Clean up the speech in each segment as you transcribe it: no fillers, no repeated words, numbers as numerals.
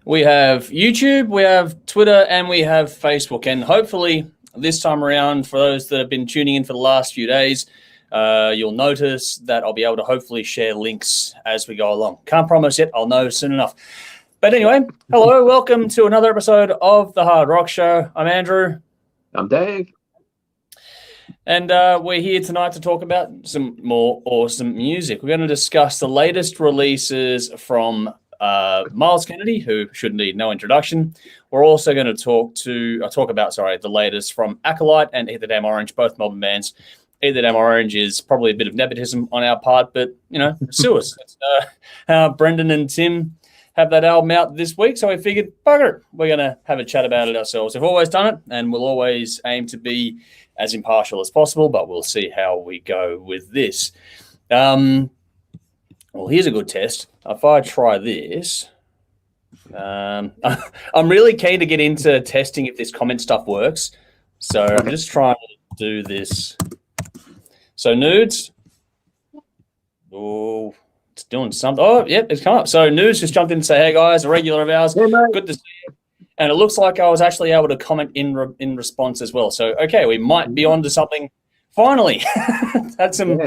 We have YouTube, we have Twitter, and we have Facebook. And hopefully this time around, for those that have been tuning in for the last few days, you'll notice that I'll be able to hopefully share links as we go along. Can't promise yet. I'll know soon enough. But anyway, hello. Welcome to another episode of The Hard Rock Show. I'm Andrew. I'm Dave. And we're here tonight to talk about some more awesome music. We're going to discuss the latest releases from Myles Kennedy, who should need no introduction. We're also going to talk about the latest from Acolyte and Eat the Damn Orange, both Melbourne bands. Eat the Damn Orange is probably a bit of nepotism on our part, but sue us. Brendan and Tim have that album out this week, so we figured, bugger it, we're going to have a chat about it ourselves. We've always done it, and we'll always aim to be as impartial as possible, but we'll see how we go with this. Well, here's a good test. If I try this, I'm really keen to get into testing if this comment stuff works. So I'm just trying to do this. So Nudes. Oh, it's doing something. Oh, yep, it's come up. So Nudes just jumped in and say, hey, guys, a regular of ours. Hey, good to see you. And it looks like I was actually able to comment in response as well. So, okay, we might be on to something finally. Had some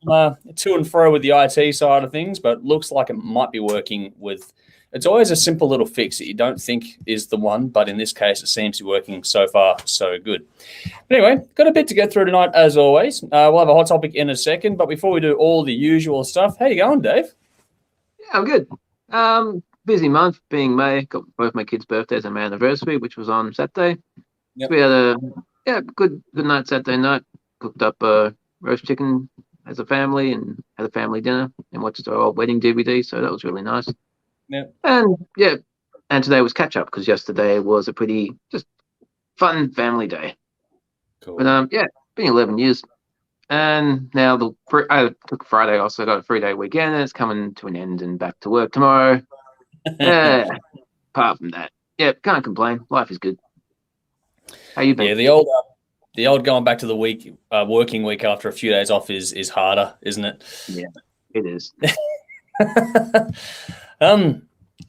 to and fro with the IT side of things, but looks like it might be working with – it's always a simple little fix that you don't think is the one, but in this case it seems to be working so far so good. But anyway, got a bit to get through tonight as always. We'll have a hot topic in a second, but before we do all the usual stuff, how you going, Dave? Yeah, I'm good. Busy month being May. Got both my kids' birthdays and my anniversary, which was on Saturday. Yep. So we had a good night Saturday night. Cooked up roast chicken as a family and had a family dinner and watched our old wedding DVD. So that was really nice. Yeah. And today was catch up because yesterday was a pretty just fun family day. Cool. But been 11 years. And now I took Friday off, so I got a 3-day weekend and it's coming to an end and back to work tomorrow. Apart from that, can't complain. Life is good. How you been? Yeah, the old going back to the working week after a few days off is harder, isn't it? Yeah, it is.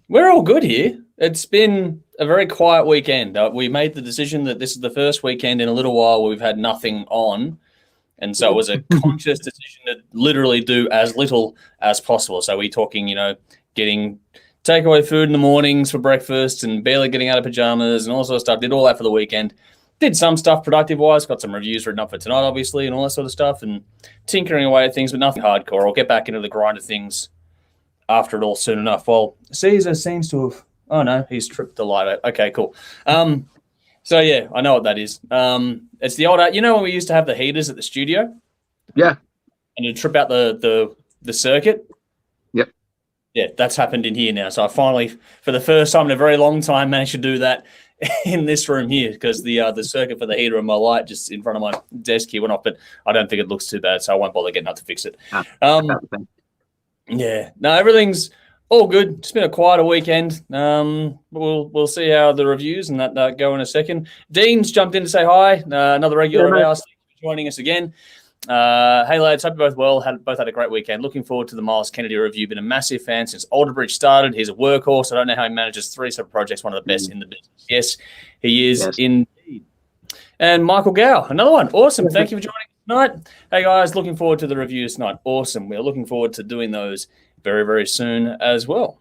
We're all good here. It's been a very quiet weekend. We made the decision that this is the first weekend in a little while where we've had nothing on. And so it was a conscious decision to literally do as little as possible. So we're talking, getting takeaway food in the mornings for breakfast and barely getting out of pajamas and all sorts of stuff. Did all that for the weekend. Did some stuff productive-wise. Got some reviews written up for tonight, obviously, and all that sort of stuff. And tinkering away at things, but nothing hardcore. I'll get back into the grind of things after it all soon enough. Well, Caesar seems to have... Oh, no, he's tripped the light out. Okay, cool. So, yeah, I know what that is. It's the old... when we used to have the heaters at the studio? Yeah. And you'd trip out the circuit? Yep. Yeah, that's happened in here now. So I finally, for the first time in a very long time, managed to do that in this room here because the circuit for the heater and my light just in front of my desk here went off, but I don't think it looks too bad, so I won't bother getting up to fix it. Yeah. No, everything's all good. It's been a quieter weekend. We'll see how the reviews and that go in a second. Dean's jumped in to say hi. Another regular of ours. Thank you for joining us again. Hey lads, hope you're both well. Both had a great weekend. Looking forward to the Myles Kennedy review. Been a massive fan since Alderbridge started. He's a workhorse. I don't know how he manages 3 separate projects. One of the best in the business. Yes, he is indeed. And Michael Gow, another one. Awesome. Thank you for joining us tonight. Hey guys, looking forward to the reviews tonight. Awesome. We're looking forward to doing those very, very soon as well.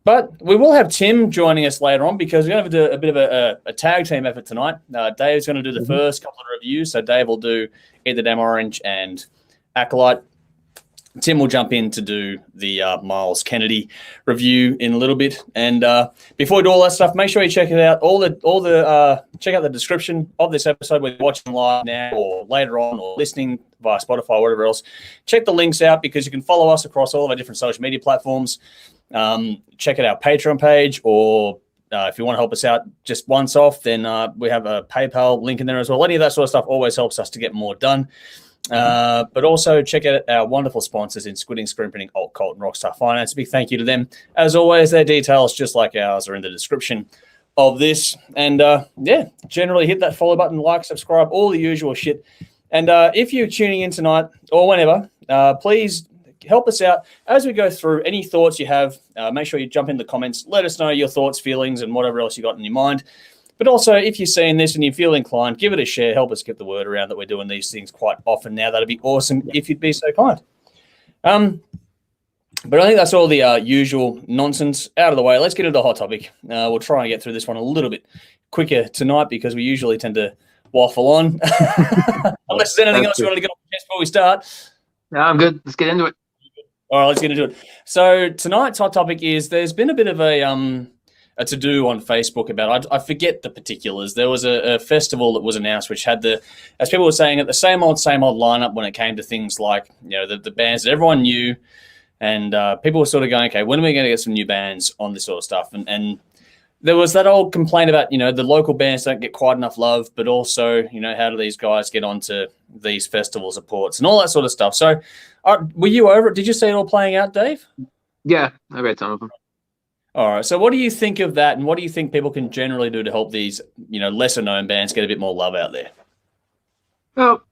But we will have Tim joining us later on because we're going to do a bit of a tag team effort tonight. Dave's going to do the first couple of reviews. So Dave will do Eat the Damn Orange and Acolyte. Tim will jump in to do the Myles Kennedy review in a little bit. And before we do all that stuff, make sure you check it out. Check out the description of this episode, whether you're watching live now or later on or listening via Spotify or whatever else. Check the links out because you can follow us across all of our different social media platforms. Check out our Patreon page, or if you want to help us out just once off, then we have a PayPal link in there as well. Any of that sort of stuff always helps us to get more done. But also check out our wonderful sponsors in Squidding, Screen Printing, Alt Cult, and Rockstar Finance. A big thank you to them. As always, their details, just like ours, are in the description of this. And generally hit that follow button, like, subscribe, all the usual shit. And if you're tuning in tonight or whenever, please help us out as we go through. Any thoughts you have, make sure you jump in the comments. Let us know your thoughts, feelings, and whatever else you got in your mind. But also, if you're seeing this and you feel inclined, give it a share. Help us get the word around that we're doing these things quite often now. That'd be awesome if you'd be so kind. But I think that's all the usual nonsense out of the way. Let's get into the hot topic. We'll try and get through this one a little bit quicker tonight because we usually tend to waffle on. Unless there's anything else you want to get off the chest before we start. No, I'm good. Let's get into it. All right, let's get into it. So tonight's hot topic is there's been a bit of a to-do on Facebook about, I forget the particulars. There was a festival that was announced which had as people were saying, the same old lineup when it came to things like, the bands that everyone knew. And people were sort of going, okay, when are we going to get some new bands on this sort of stuff? And there was that old complaint about, the local bands don't get quite enough love, but also, how do these guys get onto these festival supports and all that sort of stuff. So were you over it? Did you see it all playing out, Dave? Yeah, I read some of them. All right. So what do you think of that? And what do you think people can generally do to help these, lesser known bands get a bit more love out there? Well,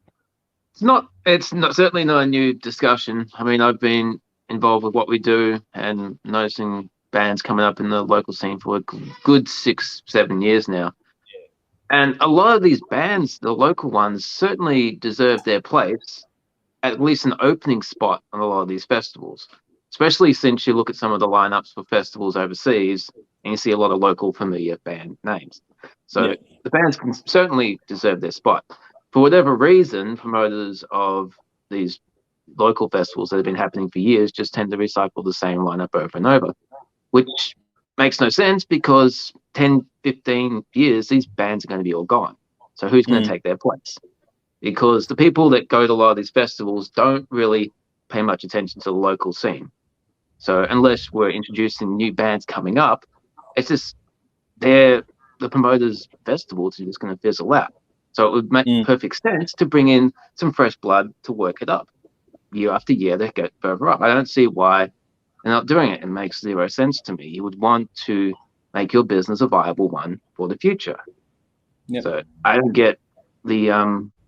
it's not certainly not a new discussion. I mean, I've been involved with what we do and noticing bands coming up in the local scene for a good 6-7 years now. And a lot of these bands, the local ones, certainly deserve their place, at least an opening spot on a lot of these festivals, especially since you look at some of the lineups for festivals overseas and you see a lot of local familiar band names. So the bands can certainly deserve their spot. For whatever reason, promoters of these local festivals that have been happening for years just tend to recycle the same lineup over and over, which makes no sense because 10, 15 years, these bands are going to be all gone. So who's going to take their place? Because the people that go to a lot of these festivals don't really pay much attention to the local scene. So unless we're introducing new bands coming up, it's just the promoters' festivals are just going to fizzle out. So it would make perfect sense to bring in some fresh blood to work it up. Year after year, they get further up. I don't see why they're not doing it. It makes zero sense to me. You would want to make your business a viable one for the future. Yep. So I don't get the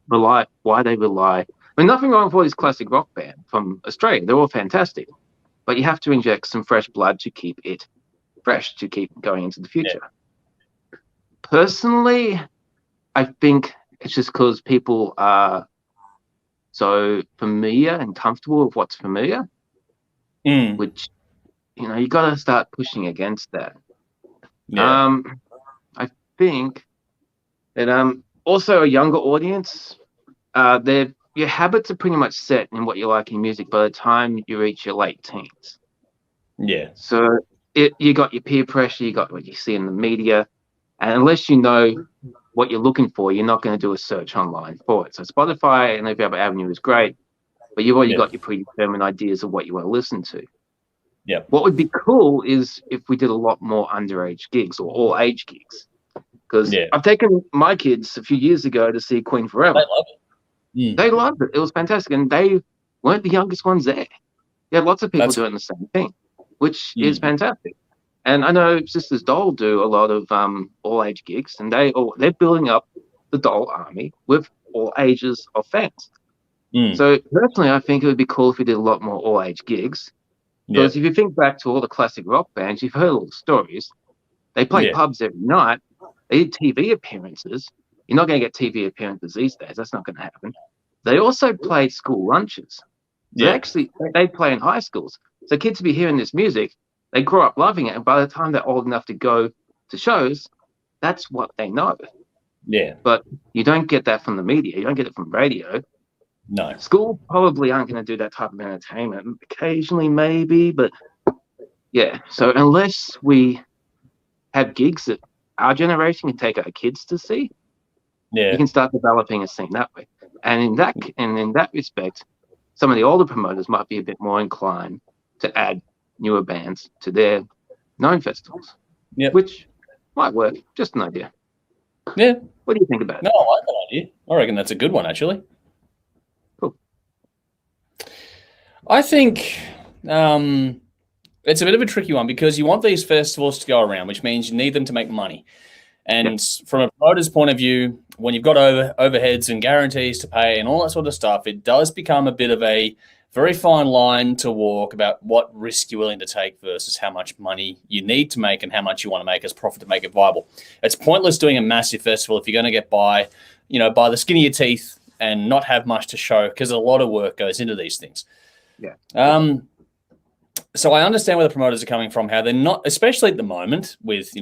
why they rely. I mean, nothing wrong with all these classic rock bands from Australia. They're all fantastic. But you have to inject some fresh blood to keep it fresh, to keep going into the future. Yeah. Personally, I think it's just because people are so familiar and comfortable with what's familiar, which, you got to start pushing against that. Yeah. I think that also a younger audience, your habits are pretty much set in what you like in music by the time you reach your late teens. Yeah. So you got your peer pressure, you got what you see in the media, and unless you know what you're looking for, you're not going to do a search online for it. So Spotify and every other avenue is great, but you've already got your predetermined ideas of what you want to listen to. Yeah. What would be cool is if we did a lot more underage gigs or all age gigs, because I've taken my kids a few years ago to see Queen Forever. They love it. They loved it. It was fantastic, and they weren't the youngest ones there. You had lots of people doing the same thing, which is fantastic. And I know Sisters Doll do a lot of all age gigs, and they're building up the Doll army with all ages of fans. So personally, I think it would be cool if we did a lot more all age gigs. Because if you think back to all the classic rock bands, you've heard all the stories. They play pubs every night. They did TV appearances. You're not going to get TV appearances these days. That's not going to happen. They also play school lunches. They play in high schools. So kids will be hearing this music. They grow up loving it, and by the time they're old enough to go to shows, that's what they know. Yeah. But you don't get that from the media. You don't get it from radio. No. School probably aren't going to do that type of entertainment. Occasionally, maybe, but yeah. So unless we have gigs that our generation can take our kids to see, you can start developing a scene that way. And in that respect, some of the older promoters might be a bit more inclined to add newer bands to their known festivals, which might work. Just an idea. Yeah. What do you think about it? No, I like that idea. I reckon that's a good one, actually. Cool. I think it's a bit of a tricky one because you want these festivals to go around, which means you need them to make money. And from a promoter's point of view, when you've got overheads and guarantees to pay and all that sort of stuff, it does become a bit of a very fine line to walk about what risk you're willing to take versus how much money you need to make and how much you want to make as profit to make it viable. It's pointless doing a massive festival if you're going to get by the skin of your teeth and not have much to show, because a lot of work goes into these things. Yeah. So I understand where the promoters are coming from, how they're not, especially at the moment with,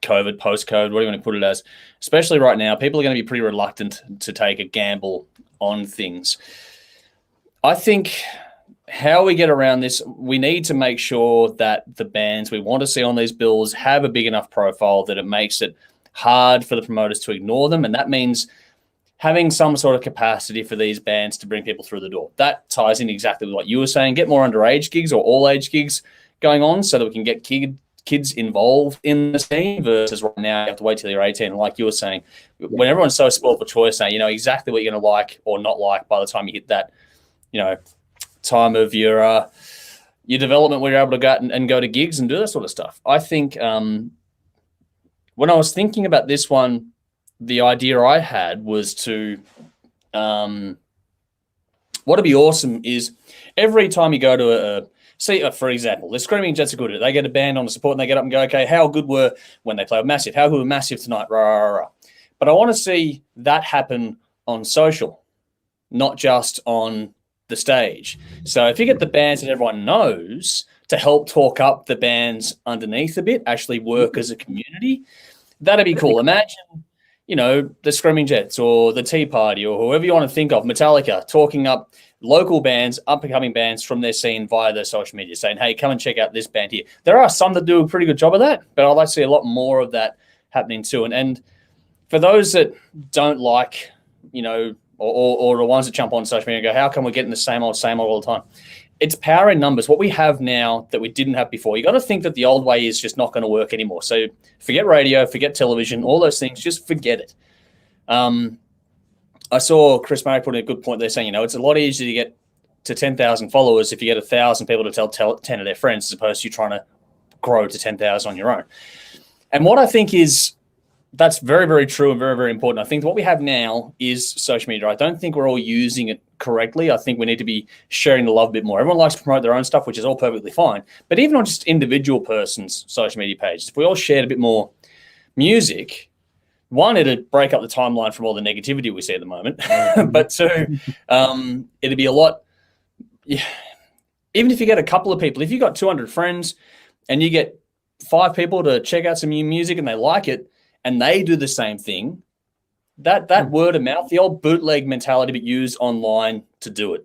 COVID, post-COVID, what do you want to put it as, especially right now, people are going to be pretty reluctant to take a gamble on things. I think how we get around this, we need to make sure that the bands we want to see on these bills have a big enough profile that it makes it hard for the promoters to ignore them. And that means having some sort of capacity for these bands to bring people through the door. That ties in exactly with what you were saying. Get more underage gigs or all age gigs going on so that we can get kids involved in the scene versus right now you have to wait till you're 18. Like you were saying, when everyone's so spoiled for choice now, you know exactly what you're going to like or not like by the time you hit that, time of your development where you're able to go out and go to gigs and do that sort of stuff. I think when I was thinking about this one, the idea I had was to what'd be awesome is every time you go to for example, the Screaming Jets are good at it. They get a band on the support and they get up and go, okay, how good were when they play with Massive? How good were Massive tonight? Rah, rah, rah. But I want to see that happen on social, not just on the stage. So if you get the bands that everyone knows to help talk up the bands underneath a bit, actually work as a community, that'd be cool. Imagine, the Screaming Jets or the Tea Party or whoever you want to think of, Metallica, talking up local bands, up-and-coming bands from their scene via their social media, saying, hey, come and check out this band here. There are some that do a pretty good job of that, but I'd like to see a lot more of that happening too. And for those that don't like, or the ones that jump on social media and go, how come we're getting the same old all the time? It's power in numbers. What we have now that we didn't have before, you got to think that the old way is just not going to work anymore. So forget radio, forget television, all those things, just forget it. I saw Chris Murray put in a good point there saying, it's a lot easier to get to 10,000 followers if you get 1,000 people to tell 10 of their friends as opposed to you trying to grow to 10,000 on your own. And what I think is, that's very, very true and very, very important. I think what we have now is social media. I don't think we're all using it correctly. I think we need to be sharing the love a bit more. Everyone likes to promote their own stuff, which is all perfectly fine. But even on just individual persons' social media pages, if we all shared a bit more music, one, it'd break up the timeline from all the negativity we see at the moment. But two, it'd be a lot. Yeah, even if you get a couple of people, if you got 200 friends and you get 5 people to check out some new music and they like it, and they do the same thing, that word of mouth, the old bootleg mentality, but used online to do it.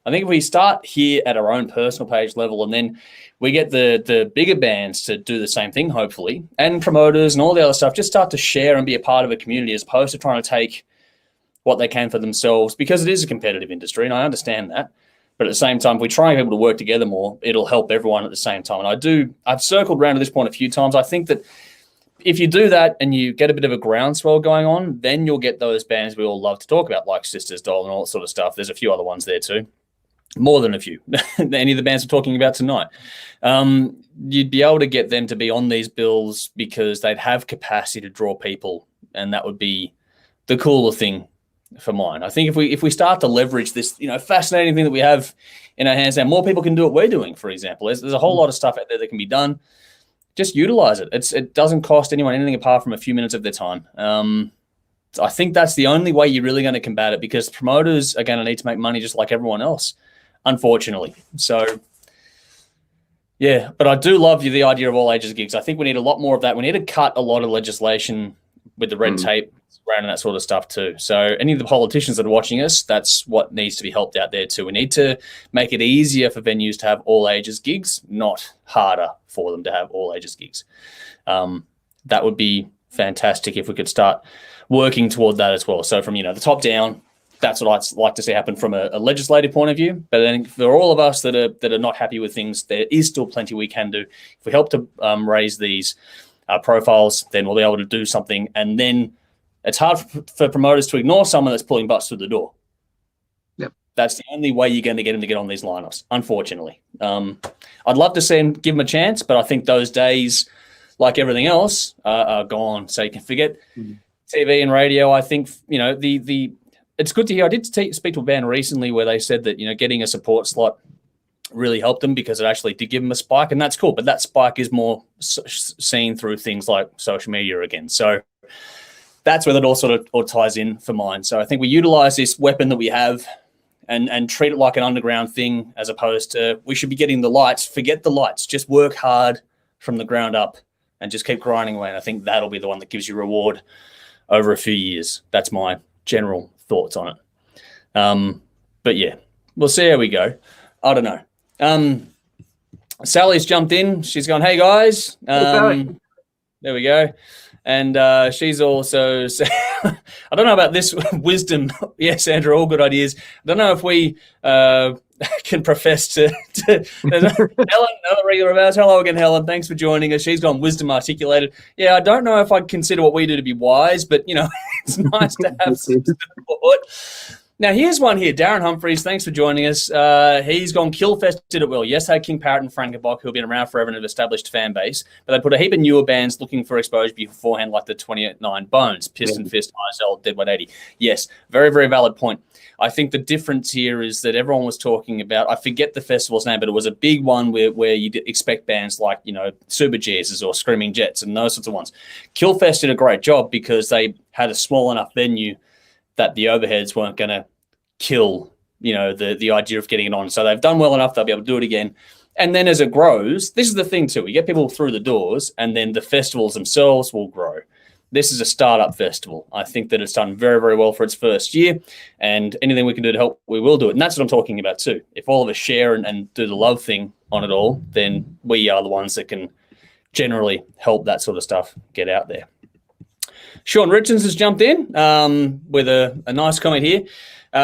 I think if we start here at our own personal page level and then we get the bigger bands to do the same thing, hopefully, and promoters and all the other stuff, just start to share and be a part of a community as opposed to trying to take what they can for themselves, because it is a competitive industry, and I understand that. But at the same time, if we try and get people to work together more, it'll help everyone at the same time. And I've circled around to this point a few times. I think that if you do that and you get a bit of a groundswell going on, then you'll get those bands we all love to talk about, like Sisters Doll and all that sort of stuff. There's a few other ones there too. More than a few. Any of the bands we're talking about tonight. You'd be able to get them to be on these bills because they'd have capacity to draw people, and that would be the cooler thing for mine. I think if we start to leverage this, fascinating thing that we have in our hands now, more people can do what we're doing, for example. There's a whole lot of stuff out there that can be done. Just utilize it. It doesn't cost anyone anything apart from a few minutes of their time. I think that's the only way you're really going to combat it, because promoters are going to need to make money just like everyone else, unfortunately. So, yeah, but I do love the idea of all ages gigs. I think we need a lot more of that. We need to cut a lot of legislation with the red tape around that sort of stuff too. So any of the politicians that are watching us, that's what needs to be helped out there too. We need to make it easier for venues to have all ages gigs, not harder for them to have all ages gigs. That would be fantastic if we could start working toward that as well. So from, the top down, that's what I'd like to see happen from a legislative point of view. But then for all of us that are not happy with things, there is still plenty we can do. If we help to raise these profiles, then we'll be able to do something. And then it's hard for promoters to ignore someone that's pulling butts through the door. Yep. That's the only way you're going to get them to get on these lineups, unfortunately. I'd love to see them, give them a chance, but I think those days, like everything else, are gone. So you can forget TV and radio. I think, it's it's good to hear. I did speak to a band recently where they said that, getting a support slot really helped them because it actually did give them a spike, and that's cool. But that spike is more seen through things like social media again. So that's where that all sort of all ties in for mine. So I think we utilize this weapon that we have and treat it like an underground thing, as opposed to we should be getting the lights. Forget the lights. Just work hard from the ground up and just keep grinding away. And I think that'll be the one that gives you reward over a few years. That's my general thoughts on it. But yeah, we'll see how we go. I don't know. Sally's jumped in. She's gone, hey guys. There we go. And she's also, I don't know about this wisdom. Yes, Andrew, all good ideas. I don't know if we can profess to Helen, another regular of ours. Hello again, Helen. Thanks for joining us. She's gone wisdom articulated. Yeah, I don't know if I'd consider what we do to be wise, but, it's nice to have some support. Now, here's one here. Darren Humphreys, thanks for joining us. He's gone Killfest did it well. Yes, they had King Parrot and Frankenbach, who have been around forever and have established fan base, but they put a heap of newer bands looking for exposure beforehand, like the 29 Bones, Piston Fist, ISL, Dead 180. Yes, very, very valid point. I think the difference here is that everyone was talking about, I forget the festival's name, but it was a big one where you expect bands like, Super Jesus or Screaming Jets and those sorts of ones. Killfest did a great job because they had a small enough venue that the overheads weren't going to kill, the idea of getting it on. So they've done well enough, they'll be able to do it again. And then as it grows, this is the thing too, we get people through the doors and then the festivals themselves will grow. This is a startup festival. I think that it's done very, very well for its first year, and anything we can do to help, we will do it. And that's what I'm talking about too. If all of us share and do the love thing on it all, then we are the ones that can generally help that sort of stuff get out there. Sean Richards has jumped in with a nice comment here.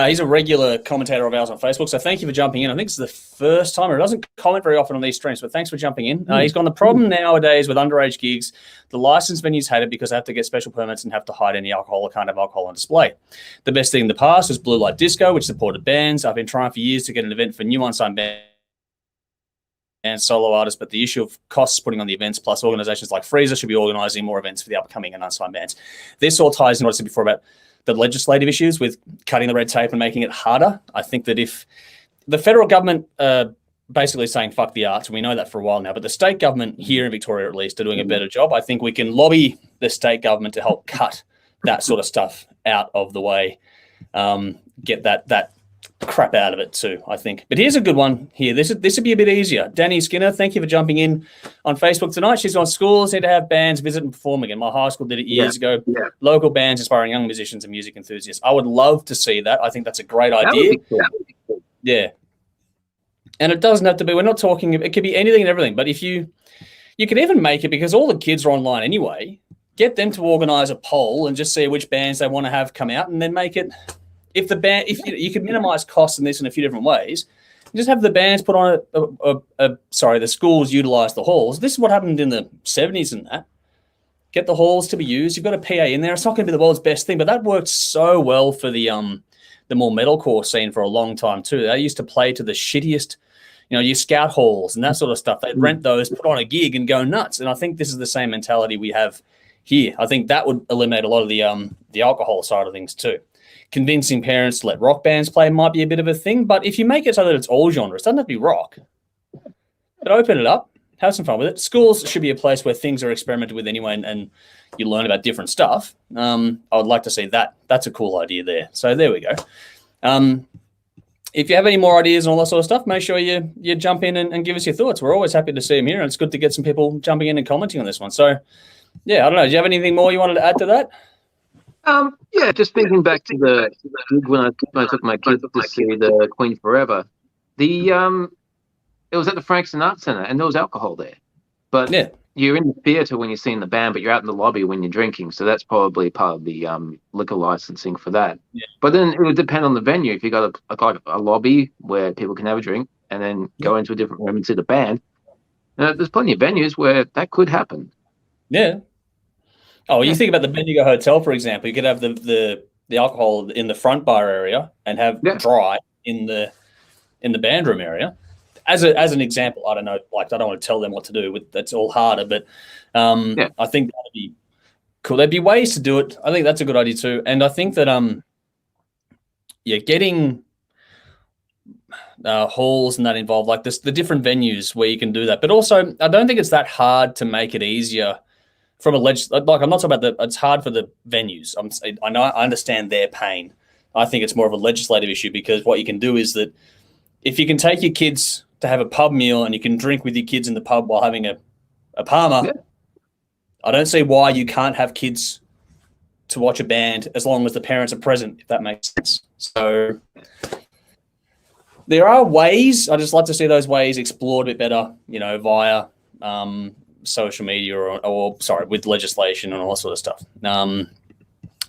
He's a regular commentator of ours on Facebook, so thank you for jumping in. I think it's the first time, or he doesn't comment very often on these streams, but thanks for jumping in. He's gone, the problem nowadays with underage gigs, the licensed venues hate it because they have to get special permits and have to hide any alcohol or can't have alcohol on display. The best thing in the past was Blue Light Disco, which supported bands. I've been trying for years to get an event for new unsigned bands and solo artists, but the issue of costs putting on the events, plus organizations like Freezer should be organizing more events for the upcoming and unsigned bands. This all ties in what I said before about the legislative issues with cutting the red tape and making it harder. I think that if the federal government basically saying fuck the arts, and we know that for a while now, but the state government here in Victoria at least are doing a better job. I think we can lobby the state government to help cut that sort of stuff out of the way, get that crap out of it too, I think. But here's a good one here. This would be a bit easier. Danny Skinner, thank you for jumping in on Facebook tonight. She's on schools need to have bands visit and perform again. My high school did it years ago. Yeah. Local bands inspiring young musicians and music enthusiasts. I would love to see that. I think that's a great idea. That would be cool. Yeah. And it doesn't have to be, we're not talking, it could be anything and everything. But if you could even make it, because all the kids are online anyway, get them to organize a poll and just see which bands they want to have come out, and then make it, if you could minimize costs in this in a few different ways, just have the bands put on the schools utilize the halls. This is what happened in the 70s and that. Get the halls to be used. You've got a PA in there. It's not going to be the world's best thing, but that worked so well for the more metalcore scene for a long time too. They used to play to the shittiest, your scout halls and that sort of stuff. They'd rent those, put on a gig and go nuts. And I think this is the same mentality we have here. I think that would eliminate a lot of the alcohol side of things too. Convincing parents to let rock bands play might be a bit of a thing, but if you make it so that it's all genres, it doesn't have to be rock, but open it up, have some fun with it. Schools should be a place where things are experimented with anyway, and you learn about different stuff. I would like to see that. That's a cool idea there. So there we go. If you have any more ideas and all that sort of stuff, make sure you jump in and give us your thoughts. We're always happy to see them here, and it's good to get some people jumping in and commenting on this one. So, yeah, I don't know. Do you have anything more you wanted to add to that? Yeah, just thinking back to the gig when I took my kids to see the Queen Forever. It was at the Frank Sinatra Centre, and there was alcohol there. But you're in the theatre when you're seeing the band, but you're out in the lobby when you're drinking. So that's probably part of the liquor licensing for that. Yeah. But then it would depend on the venue. If you got a lobby where people can have a drink and then go into a different room and see the band, there's plenty of venues where that could happen. Yeah. Oh, you think about the Bendigo Hotel, for example. You could have the alcohol in the front bar area and have dry in the band room area. As an example, I don't know. Like, I don't want to tell them what to do. That's all harder, but I think that'd be cool. There'd be ways to do it. I think that's a good idea too. And I think that you're getting halls and that involved, like this, the different venues where you can do that. But also, I don't think it's that hard to make it easier from a like. I'm not talking about it's hard for the venues. I know, I understand their pain. I think it's more of a legislative issue, because what you can do is that if you can take your kids to have a pub meal and you can drink with your kids in the pub while having a Palmer, yeah. I don't see why you can't have kids to watch a band as long as the parents are present, if that makes sense. So there are ways. I just like to see those ways explored a bit better, via social media or with legislation and all that sort of stuff.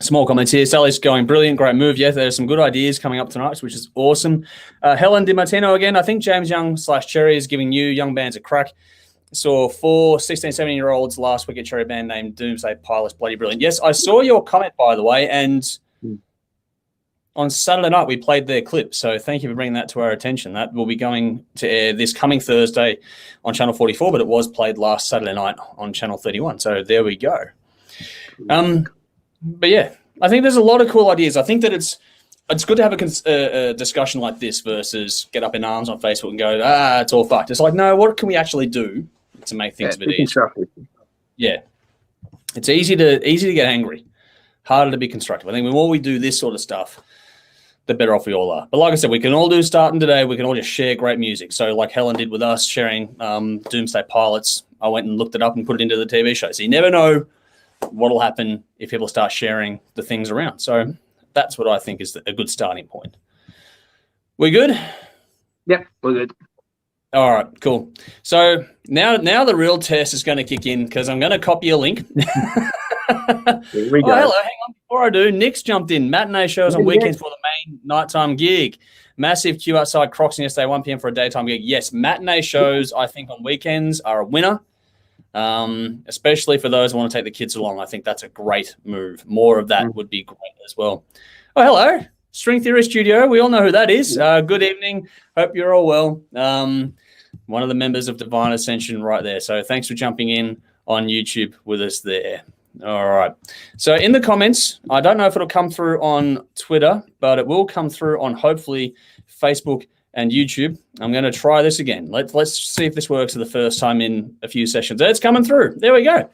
Small comments here. Sally's going brilliant, great move. Yeah, there's some good ideas coming up tonight, which is awesome. Helen DiMartino again. I think James Young / Cherry is giving new young bands a crack. Saw 4 16, 17-year-olds last week at Cherry Band named Doomsday Pilots. Bloody brilliant. Yes, I saw your comment, by the way, and on Saturday night we played their clip. So thank you for bringing that to our attention. That will be going to air this coming Thursday on Channel 44, but it was played last Saturday night on Channel 31. So there we go. But yeah, I think there's a lot of cool ideas. I think that it's good to have a discussion like this versus get up in arms on Facebook and go, it's all fucked. It's like, no, what can we actually do to make things a bit easier? Yeah. It's easy to get angry, harder to be constructive. I think the more we do this sort of stuff, the better off we all are. But like I said, we can all do starting today. We can all just share great music. So like Helen did with us, sharing Doomsday Pilots, I went and looked it up and put it into the TV show. So you never know what will happen if people start sharing the things around. So that's what I think is a good starting point. We good? Yep, we're good. All right, cool. So now the real test is going to kick in, because I'm going to copy a link. Here we go. Oh, hello. Hang on. Before I do, Nick's jumped in. Matinee shows on weekends for the main nighttime gig. Massive queue outside Croxton yesterday, 1 p.m. for a daytime gig. Yes, matinee shows, I think, on weekends are a winner. Especially for those who want to take the kids along. I think that's a great move. More of that would be great as well. Oh, hello. String Theory Studio. We all know who that is. Good evening. Hope you're all well. One of the members of Divine Ascension right there. So thanks for jumping in on YouTube with us there. All right. So in the comments, I don't know if it'll come through on Twitter, but it will come through on hopefully Facebook and YouTube. I'm going to try this again. Let's see if this works for the first time in a few sessions. It's coming through. There we go.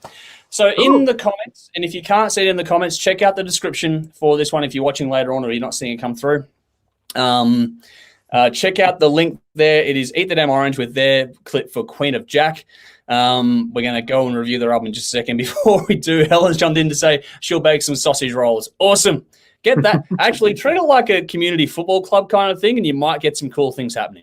So in the comments, and if you can't see it in the comments, check out the description for this one if you're watching later on or you're not seeing it come through. Check out the link there. It is Eat the Damn Orange with their clip for Queen of Jack. We're going to go and review their album in just a second. Before we do, Helen's jumped in to say she'll bake some sausage rolls. Awesome. Get that. Actually, treat it like a community football club kind of thing, and you might get some cool things happening.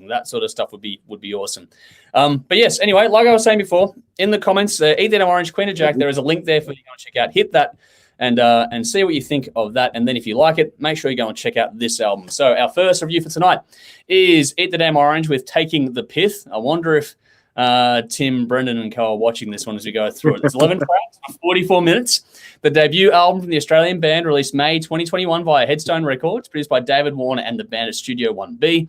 That sort of stuff would be awesome. But yes, anyway, like I was saying before, in the comments, Eat That Orange, Queen of Jack, there is a link there for you to go and check out. Hit that and see what you think of that. And then if you like it, make sure you go and check out this album. So our first review for tonight is Eat the Damn Orange with Taking the Pith. I wonder if Tim, Brendan, and co are watching this one as we go through it. It's 11 tracks, 44 minutes. The debut album from the Australian band, released May 2021 via Headstone Records, produced by David Warner and the band at Studio 1B.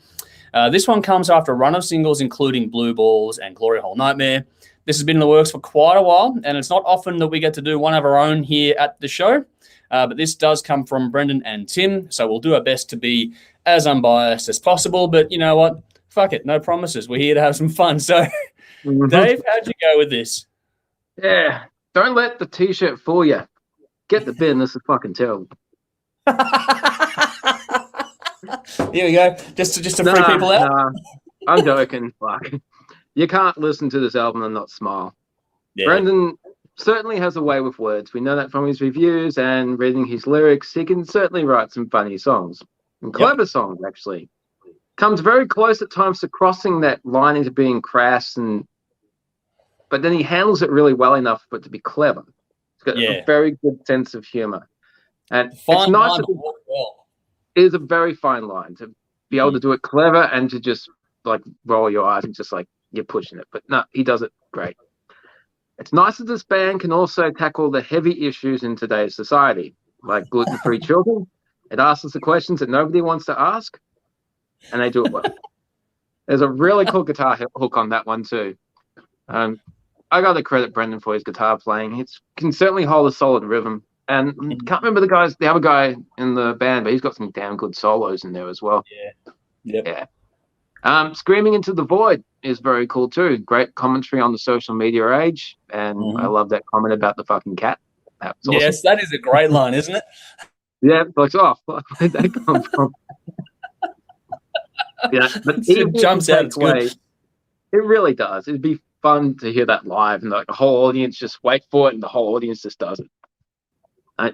This one comes after a run of singles including Blue Balls and Glory Hole Nightmare. This has been in the works for quite a while, and it's not often that we get to do one of our own here at the show, but this does come from Brendan and Tim, so we'll do our best to be as unbiased as possible, but you know what? Fuck it, no promises. We're here to have some fun. So, Dave, how'd you go with this? Yeah, don't let the T-shirt fool you. Get the bin, this is fucking terrible. Here we go. Just to freak people out. Nah, I'm joking. Fuck. You can't listen to this album and not smile. Yeah. Brendan certainly has a way with words. We know that from his reviews and reading his lyrics. He can certainly write some funny songs and clever songs, actually. Comes very close at times to crossing that line into being crass, but then he handles it really well enough for it to be clever. It's got a very good sense of humor. And it's nice it is a very fine line to be able to do it clever and to just like roll your eyes and just like you're pushing it. But no, he does it great. It's nice that this band can also tackle the heavy issues in today's society, like gluten-free children. It asks us the questions that nobody wants to ask, and they do it well. There's a really cool guitar hook on that one too. I got to credit Brendan for his guitar playing. It can certainly hold a solid rhythm. And can't remember the other guy in the band, but he's got some damn good solos in there as well. Yeah. Yep. Yeah. Screaming Into the Void is very cool too. Great commentary on the social media age. And I love that comment about the fucking cat. That was awesome. Yes, that is a great line, isn't it? Yeah, like, oh, fuck, where'd that come from? Yeah, but It jumps out. It's good. It really does. It'd be fun to hear that live, and like the whole audience just wait for it, and the whole audience just does it.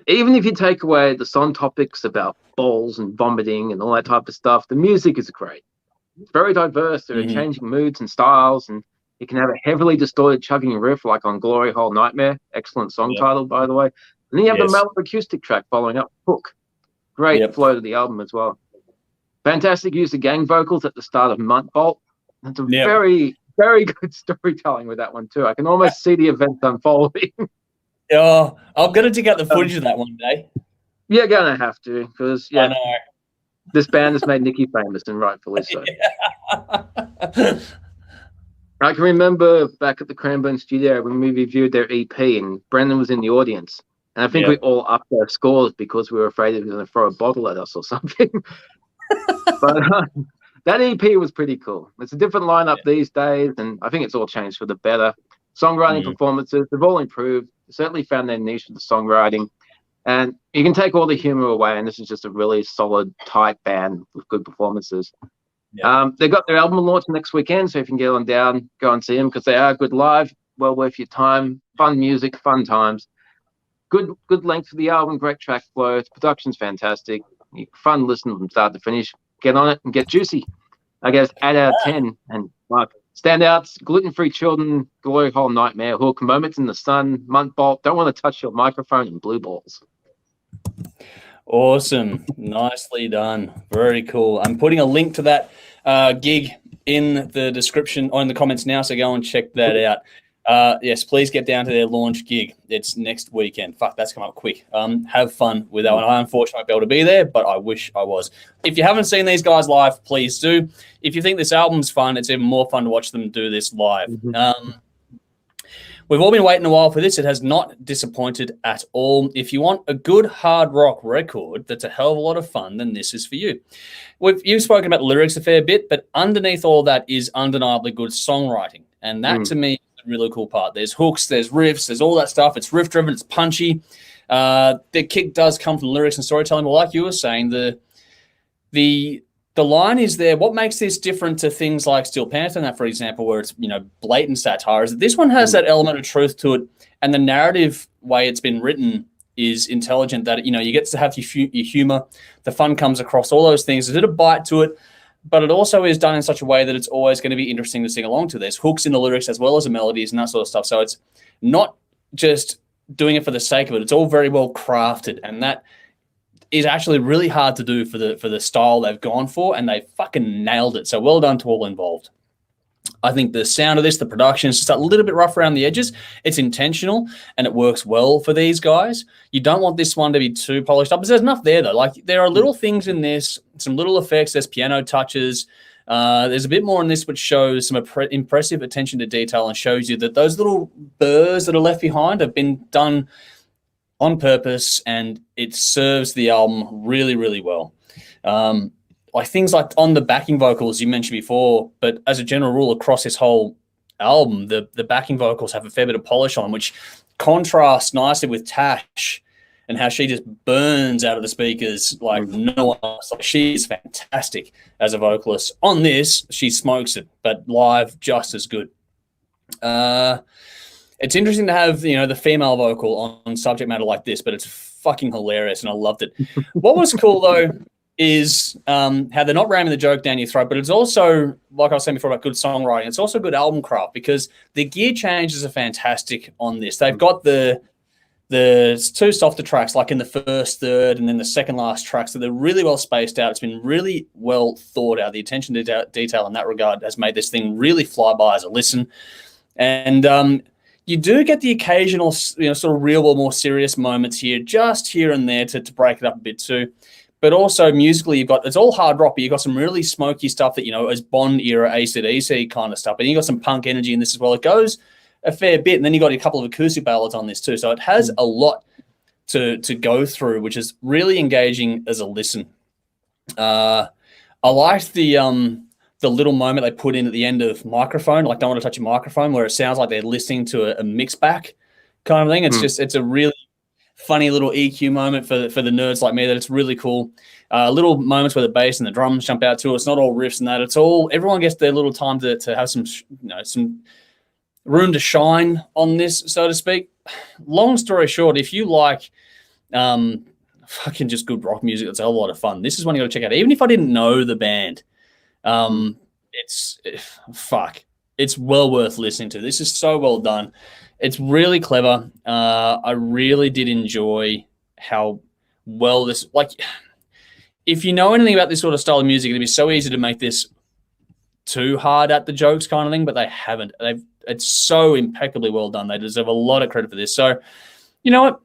Even if you take away the song topics about balls and vomiting and all that type of stuff, the music is great. It's very diverse. There are changing moods and styles, and you can have a heavily distorted chugging riff like on Glory Hole Nightmare. Excellent song title, by the way. And then you have the mellow acoustic track following up, Hook. Great flow to the album as well. Fantastic use of gang vocals at the start of Month Bolt. That's a very, very good storytelling with that one too. I can almost see the events unfolding. Oh, I'm going to dig out the footage of that one day. You're going to have to, because I know. This band has made Nicky famous, and rightfully so. I can remember back at the Cranbourne studio when we reviewed their EP, and Brendan was in the audience. And I think we all upped our scores because we were afraid he was going to throw a bottle at us or something. But that EP was pretty cool. It's a different lineup these days, and I think it's all changed for the better. Songwriting performances, they've all improved. They certainly found their niche with the songwriting. And you can take all the humor away, and this is just a really solid, tight band with good performances. They've got their album launch next weekend, so if you can get on down, go and see them, because they are good live, well worth your time. Fun music, fun times. Good length for the album, great track flow. The production's fantastic. Fun listen from start to finish. Get on it and get juicy. I guess 8 out of 10. And like standouts, Gluten-Free Children, Glory Hole Nightmare, Hook, Moments in the Sun, Month Bolt, Don't Want to Touch Your Microphone, and Blue Balls. Awesome. Nicely done. Very cool. I'm putting a link to that gig in the description or in the comments now, so go and check that out. Yes, please get down to their launch gig. It's next weekend. Fuck, that's come up quick. Have fun with that one. I unfortunately won't be able to be there, but I wish I was. If you haven't seen these guys live, please do. If you think this album's fun, it's even more fun to watch them do this live. We've all been waiting a while for this. It has not disappointed at all. If you want a good hard rock record that's a hell of a lot of fun, then this is for you. You've spoken about the lyrics a fair bit, but underneath all that is undeniably good songwriting. And that, to me, really cool part. There's hooks, there's riffs, there's all that stuff. It's riff driven, it's punchy. The kick does come from lyrics and storytelling, but like you were saying, the line is there. What makes this different to things like Steel Panther, and that, for example, where it's blatant satire, is that this one has that element of truth to it, and the narrative way it's been written is intelligent. That you get to have your humor, the fun comes across, all those things. There's a bit of bite to it. But it also is done in such a way that it's always going to be interesting to sing along to. There's hooks in the lyrics as well as the melodies and that sort of stuff. So it's not just doing it for the sake of it. It's all very well crafted, and that is actually really hard to do for the style they've gone for, and they fucking nailed it. So well done to all involved. I think the sound of this, the production, is just a little bit rough around the edges. It's intentional, and it works well for these guys. You don't want this one to be too polished up, but there's enough there, though. Like, there are little things in this, some little effects. There's piano touches. There's a bit more in this which shows some impressive attention to detail and shows you that those little burrs that are left behind have been done on purpose, and it serves the album really, really well. Like things like on the backing vocals you mentioned before, but as a general rule across this whole album, the backing vocals have a fair bit of polish on, which contrasts nicely with Tash and how she just burns out of the speakers like no one else. Like, she is fantastic as a vocalist. On this, she smokes it, but live, just as good. It's interesting to have the female vocal on subject matter like this, but it's fucking hilarious, and I loved it. What was cool though is how they're not ramming the joke down your throat, but it's also, like I was saying before about good songwriting, it's also good album craft, because the gear changes are fantastic on this. They've got the two softer tracks like in the first third and then the second last track, so they're really well spaced out. It's been really well thought out. The attention to detail in that regard has made this thing really fly by as a listen. And you do get the occasional sort of real or more serious moments here, just here and there to break it up a bit too. But also musically, it's all hard rock, but you've got some really smoky stuff that, is Bond era AC/DC kind of stuff. And you've got some punk energy in this as well. It goes a fair bit. And then you've got a couple of acoustic ballads on this too. So it has a lot to go through, which is really engaging as a listen. I liked the little moment they put in at the end of microphone, like don't want to touch your microphone, where it sounds like they're listening to a mix back kind of thing. It's a really funny little EQ moment for the nerds like me that it's really cool. Little moments where the bass and the drums jump out too. It's not all riffs and that. It's all, everyone gets their little time to have some room to shine on this, so to speak. Long story short, if you like fucking just good rock music, that's a lot of fun. This is one you got to check out. Even if I didn't know the band, it's well worth listening to. This is so well done. It's really clever. I really did enjoy how well this, like, if you know anything about this sort of style of music, it'd be so easy to make this too hard at the jokes kind of thing, but they haven't. It's so impeccably well done. They deserve a lot of credit for this. So, you know what?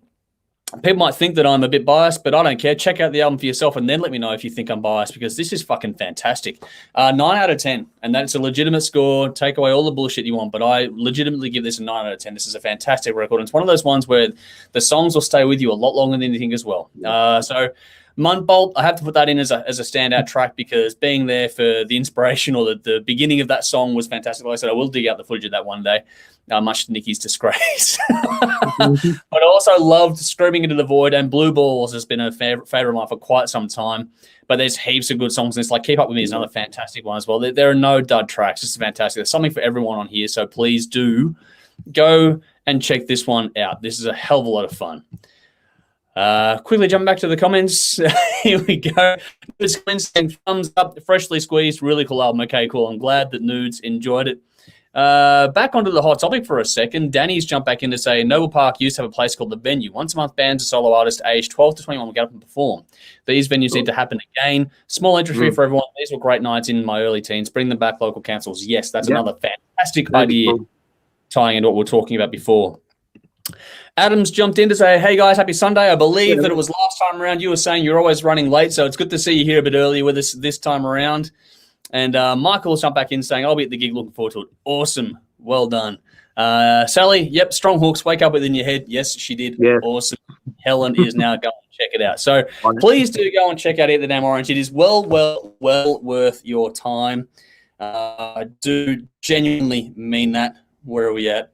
People might think that I'm a bit biased, but I don't care. Check out the album for yourself and then let me know if you think I'm biased, because this is fucking fantastic. 9 out of 10, and that's a legitimate score. Take away all the bullshit you want, but I legitimately give this a 9 out of 10. This is a fantastic record. And it's one of those ones where the songs will stay with you a lot longer than you think as well. So Mudbolt, I have to put that in as a standout track, because being there for the inspiration or the beginning of that song was fantastic. Like I said, I will dig out the footage of that one day, much to Nikki's disgrace. But I also loved Screaming Into the Void, and Blue Balls has been a favorite of mine for quite some time. But there's heaps of good songs in this. Like Keep Up With Me is another fantastic one as well. There are no dud tracks. It's fantastic. There's something for everyone on here, so please do go and check this one out. This is a hell of a lot of fun. Quickly jump back to the comments. Here we go. Saying thumbs up, freshly squeezed, really cool album. Okay, cool. I'm glad that Nudes enjoyed it. Back onto the hot topic for a second. Danny's jumped back in to say Noble Park used to have a place called The Venue. Once a month, bands or solo artists aged 12 to 21 will get up and perform. These venues need to happen again. Small entry fee for everyone. These were great nights in my early teens. Bring them back, local councils. Yes, that's another fantastic idea, tying into what we were talking about before. Adam's jumped in to say, hey guys, happy Sunday. I believe that it was last time around you were saying you're always running late, so it's good to see you here a bit earlier with us this time around. And Michael's jumped back in saying, I'll be at the gig, looking forward to it. Awesome. Well done. Sally, yep, strong hooks, wake up within your head. Yes, she did. Yeah. Awesome. Helen is now going to check it out. So please do go and check out Eat the Damn Orange. It is well worth your time. I do genuinely mean that. Where are we at?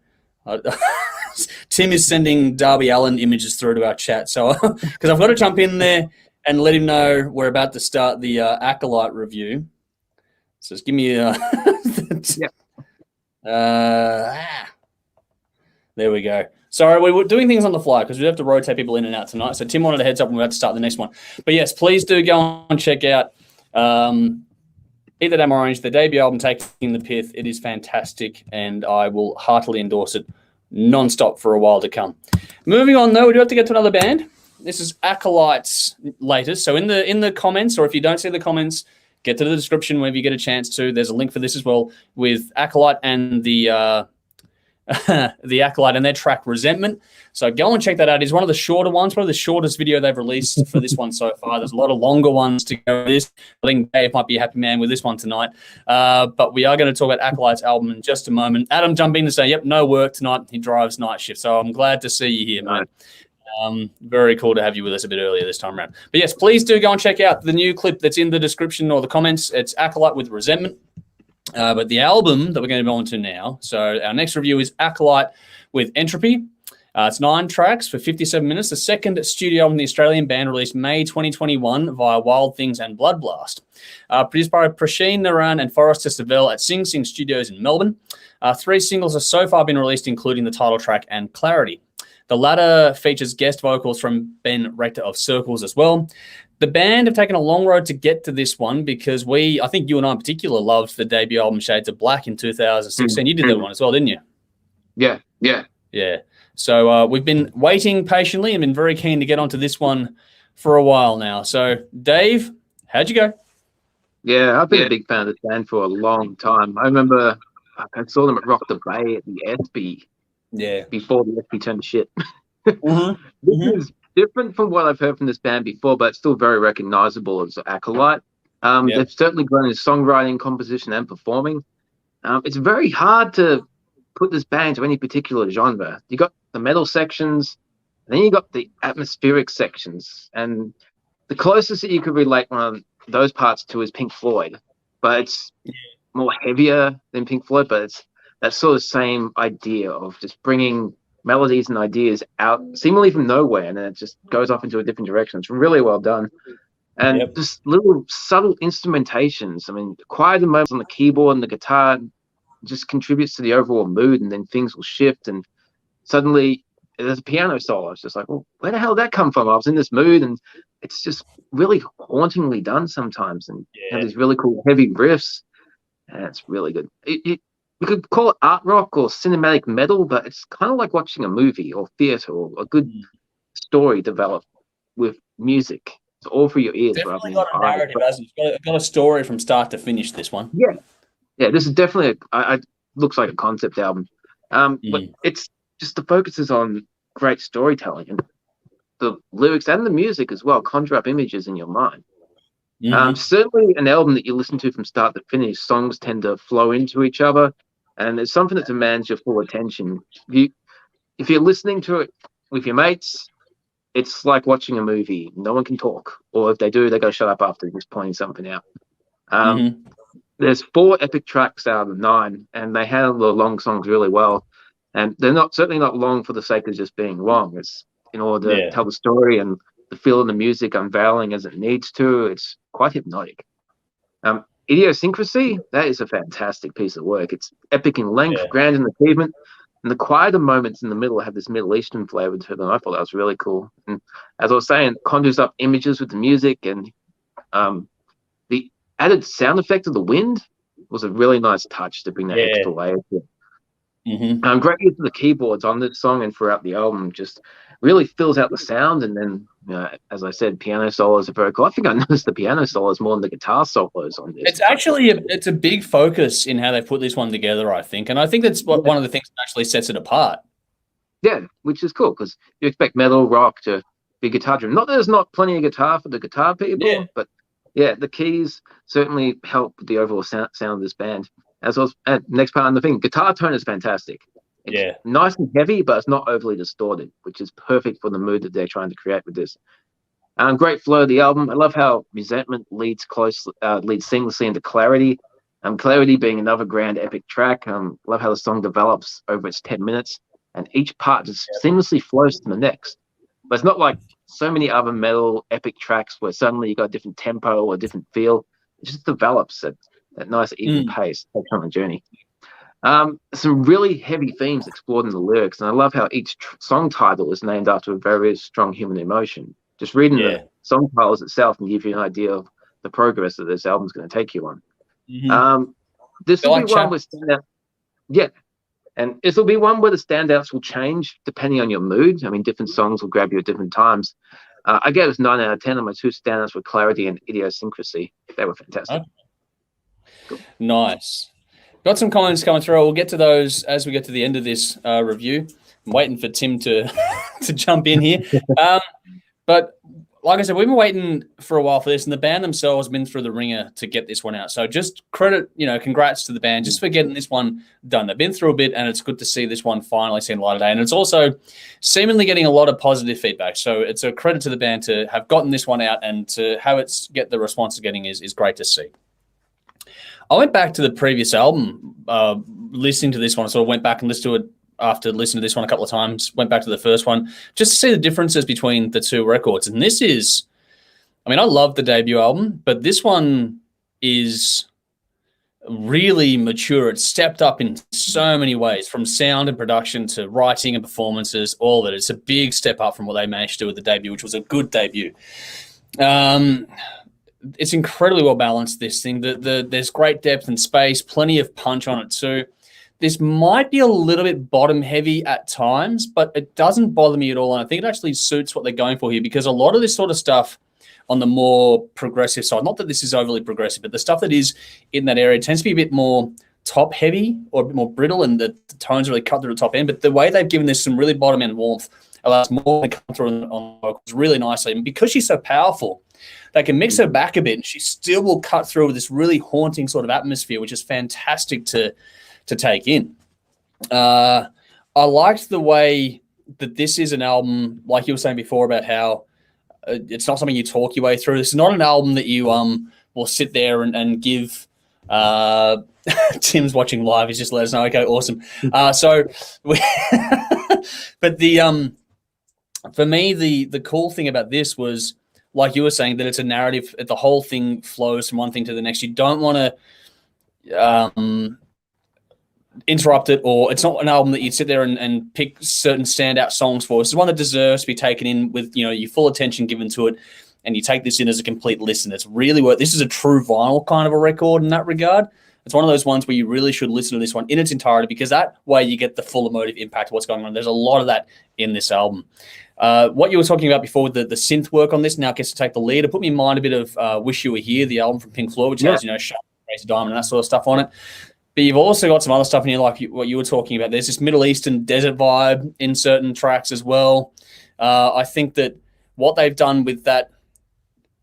Tim is sending Darby Allen images through to our chat. So, because I've got to jump in there and let him know we're about to start the Acolyte review. So just give me there we go. Sorry, we were doing things on the fly because we have to rotate people in and out tonight. So Tim wanted a heads up and we're about to start the next one. But yes, please do go and check out Eat the Damn Orange, the debut album, Taking the Pith. It is fantastic, and I will heartily endorse it non-stop for a while to come. Moving on, though, we do have to get to another band. This is Acolyte's latest. So in the comments, or if you don't see the comments, get to the description whenever you get a chance to. There's a link for this as well with Acolyte and the Acolyte and their track Resentment. So go and check that out. It's one of the shorter ones, probably the shortest video they've released for this one so far. There's a lot of longer ones to go with this. I think Dave might be a happy man with this one tonight. But we are going to talk about Acolyte's album in just a moment. Adam jumped in to say, yep, no work tonight. He drives night shift. So I'm glad to see you here, mate. Very cool to have you with us a bit earlier this time around. But yes, please do go and check out the new clip that's in the description or the comments. It's Acolyte with Resentment. But the album that we're going to go on to now, so our next review is Acolyte with Entropy. It's 9 tracks for 57 minutes. The second studio album the Australian band released May 2021 via Wild Things and Blood Blast. Produced by Prasheen Naran and Forrester Savell at Sing Sing Studios in Melbourne. 3 singles have so far been released, including the title track and Clarity. The latter features guest vocals from Ben Rector of Circles as well. The band have taken a long road to get to this one because I think you and I in particular loved the debut album Shades of Black in 2016. You did that one as well, didn't you? Yeah. So we've been waiting patiently and been very keen to get onto this one for a while now. So, Dave, how'd you go? Yeah, I've been a big fan of this band for a long time. I remember I saw them at Rock the Bay at the ESPY. Yeah. Before the ESPY turned to shit. This is different from what I've heard from this band before, but still very recognizable as Acolyte. They've certainly grown in songwriting, composition, and performing. It's very hard to put this band to any particular genre. You got the metal sections, And then you got the atmospheric sections, and the closest that you could relate one of those parts to is Pink Floyd, but it's more heavier than Pink Floyd, but it's that sort of same idea of just bringing melodies and ideas out seemingly from nowhere, and then it just goes off into a different direction. It's really well done. And just little subtle instrumentations. I mean, quieter moments on the keyboard and the guitar just contributes to the overall mood, and then things will shift, and suddenly there's a piano solo. It's just like, well, where the hell did that come from? I was in this mood, and it's just really hauntingly done sometimes, and have these really cool heavy riffs, and it's really good. We could call it art rock or cinematic metal, but it's kind of like watching a movie or theater or a good story develop with music. It's all for your ears. Definitely got a narrative, hasn't it? It's got a story from start to finish, this one. Yeah, this is definitely looks like a concept album. But it's just the focus is on great storytelling, and the lyrics and the music as well conjure up images in your mind. Certainly an album that you listen to from start to finish. Songs tend to flow into each other, and it's something that demands your full attention. If you're listening to it with your mates, it's like watching a movie. No one can talk, or if they do, they go shut up after just pointing something out. There's 4 epic tracks out of 9, and they handle the long songs really well. And they're certainly not long for the sake of just being long. It's in order to tell the story and the feel of the music unveiling as it needs to. It's quite hypnotic. Idiosyncrasy, that is a fantastic piece of work. It's epic in length, grand in achievement, and the quieter moments in the middle have this Middle Eastern flavor to them. I thought that was really cool. And as I was saying, conjures up images with the music, and the added sound effect of the wind was a really nice touch to bring that extra layer to it. Great use of the keyboards on this song and throughout the album just really fills out the sound. And then, as I said, piano solos are very cool. I think I noticed the piano solos more than the guitar solos on this. It's actually it's a big focus in how they put this one together, I think. And I think that's one of the things that actually sets it apart. Yeah, which is cool, because you expect metal rock to be guitar driven. Not that there's not plenty of guitar for the guitar people, but the keys certainly help with the overall sound of this band. As well as next part of the thing, guitar tone is fantastic. It's nice and heavy, but it's not overly distorted, which is perfect for the mood that they're trying to create with this. Great flow of the album. I love how Resentment leads seamlessly into Clarity. Clarity being another grand epic track. Love how the song develops over its 10 minutes, and each part just seamlessly flows to the next. But it's not like so many other metal epic tracks where suddenly you got a different tempo or a different feel. It just develops at that nice even pace, takes on a journey. Some really heavy themes explored in the lyrics, and I love how each song title is named after a very strong human emotion. Just reading the song titles itself can give you an idea of the progress that this album's going to take you on. This will be one with standout. And this will be one where the standouts will change depending on your mood. I mean, different songs will grab you at different times. I gave it 9 out of 10, and my 2 standouts were Clarity and Idiosyncrasy. They were fantastic. Cool. Nice. Got some comments coming through. We'll get to those as we get to the end of this review. I'm waiting for Tim to to jump in here. But like I said, we've been waiting for a while for this, and the band themselves have been through the ringer to get this one out. So just congrats to the band just for getting this one done. They've been through a bit, and it's good to see this one finally seeing light of day. And it's also seemingly getting a lot of positive feedback. So it's a credit to the band to have gotten this one out, and to how it's get the response it's getting is great to see. I went back to the previous album, listening to this one. So I went back and listened to it after listening to this one a couple of times, went back to the first one, just to see the differences between the 2 records. And this is, I love the debut album, but this one is really mature. It's stepped up in so many ways, from sound and production to writing and performances, all of it. It's a big step up from what they managed to do with the debut, which was a good debut. It's incredibly well balanced, this thing. There's great depth and space, plenty of punch on it too. This might be a little bit bottom heavy at times, but it doesn't bother me at all. And I think it actually suits what they're going for here, because a lot of this sort of stuff on the more progressive side, not that this is overly progressive, but the stuff that is in that area tends to be a bit more top heavy or a bit more brittle, and the tones really cut through the top end. But the way they've given this some really bottom end warmth allows more to come through on vocals really nicely. And because she's so powerful, they can mix her back a bit, and she still will cut through with this really haunting sort of atmosphere, which is fantastic to take in. I liked the way that this is an album, like you were saying before, about how it's not something you talk your way through. This is not an album that you will sit there and give. Tim's watching live. He's just let us know. Okay, awesome. But for me, the cool thing about this was, like you were saying, that it's a narrative. The whole thing flows from one thing to the next. You don't want to interrupt it, or it's not an album that you'd sit there and pick certain standout songs for. This is one that deserves to be taken in with, you know, your full attention given to it, and you take this in as a complete listen. It's really this is a true vinyl kind of a record in that regard. It's one of those ones where you really should listen to this one in its entirety, because that way you get the full emotive impact of what's going on. There's a lot of that in this album. What you were talking about before, the synth work on this now gets to take the lead. It put me in mind a bit of Wish You Were Here, the album from Pink Floyd, which has, you know, Sharp, Crazy Diamond and that sort of stuff on it. But you've also got some other stuff in here, like what you were talking about. There's this Middle Eastern desert vibe in certain tracks as well. I think that what they've done with that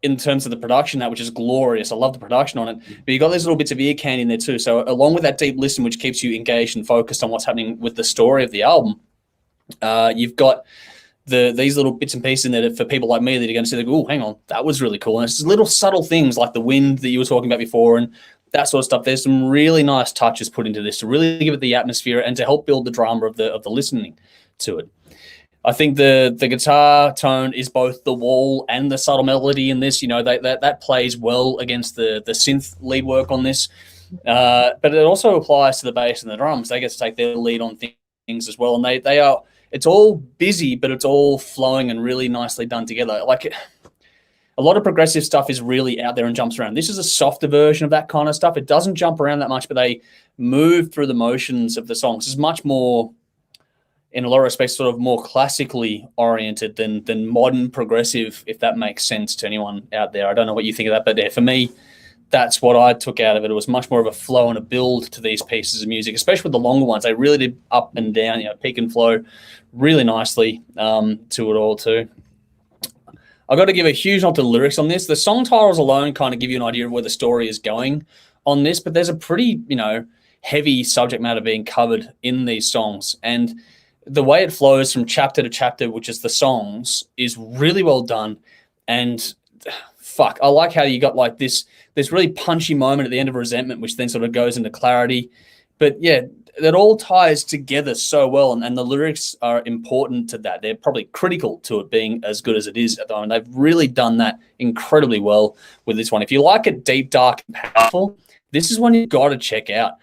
in terms of the production, which is glorious. I love the production on it. But you've got these little bits of ear candy in there too. So along with that deep listen, which keeps you engaged and focused on what's happening with the story of the album, you've got these little bits and pieces in there for people like me that are going to say, oh, hang on, that was really cool. And it's little subtle things like the wind that you were talking about before and that sort of stuff. There's some really nice touches put into this to really give it the atmosphere and to help build the drama of the listening to it. I think the guitar tone is both the wall and the subtle melody in this. You know, that plays well against the synth lead work on this. But it also applies to the bass and the drums. They get to take their lead on things as well. And they are, it's all busy, but it's all flowing and really nicely done together. Like a lot of progressive stuff is really out there and jumps around. This is a softer version of that kind of stuff. It doesn't jump around that much, but they move through the motions of the songs. It's much more, in a lot of respects, sort of more classically oriented than modern progressive, if that makes sense to anyone out there. I don't know what you think of that, but yeah, for me, that's what I took out of it. It was much more of a flow and a build to these pieces of music, especially with the longer ones. They really did up and down, you know, peak and flow really nicely to it all too. I've got to give a huge nod to the lyrics on this. The song titles alone kind of give you an idea of where the story is going on this, but there's a pretty, you know, heavy subject matter being covered in these songs. And the way it flows from chapter to chapter, which is the songs, is really well done. And fuck, I like how you got like this really punchy moment at the end of Resentment, which then sort of goes into clarity. But yeah, that all ties together so well, and the lyrics are important to that. They're probably critical to it being as good as it is at the moment. They've really done that incredibly well with this one. If you like it deep, dark, and powerful, this is one you've got to check out.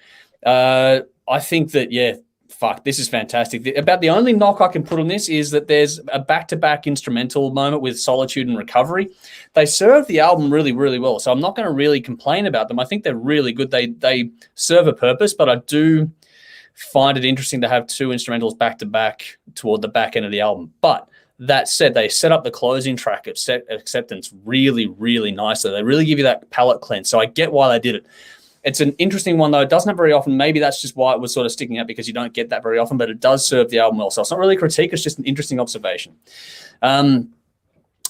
I think that, yeah, fuck, this is fantastic. About the only knock I can put on this is that there's a back-to-back instrumental moment with Solitude and Recovery. They serve the album really, really well, so I'm not going to really complain about them. I think they're really good. They serve a purpose, but I do find it interesting to have two instrumentals back-to-back toward the back end of the album. But that said, they set up the closing track, Acceptance, really, really nicely. They really give you that palate cleanse, so I get why they did it. It's an interesting one, though. It doesn't happen very often. Maybe that's just why it was sort of sticking out, because you don't get that very often, but it does serve the album well. So it's not really a critique. It's just an interesting observation.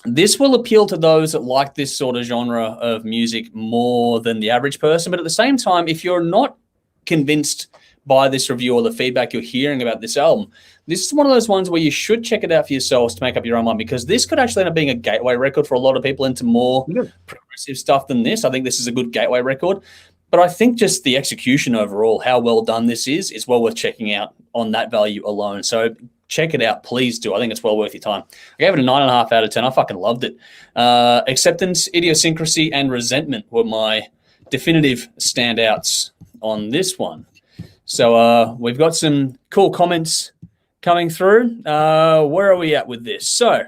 This will appeal to those that like this sort of genre of music more than the average person. But at the same time, if you're not convinced by this review or the feedback you're hearing about this album, this is one of those ones where you should check it out for yourselves to make up your own mind, because this could actually end up being a gateway record for a lot of people into more progressive stuff than this. I think this is a good gateway record. But I think just the execution overall, how well done this is well worth checking out on that value alone. So check it out, please do. I think it's well worth your time. I gave it a 9.5 out of 10. I fucking loved it. Acceptance, Idiosyncrasy, and Resentment were my definitive standouts on this one. So we've got some cool comments coming through. Where are we at with this? So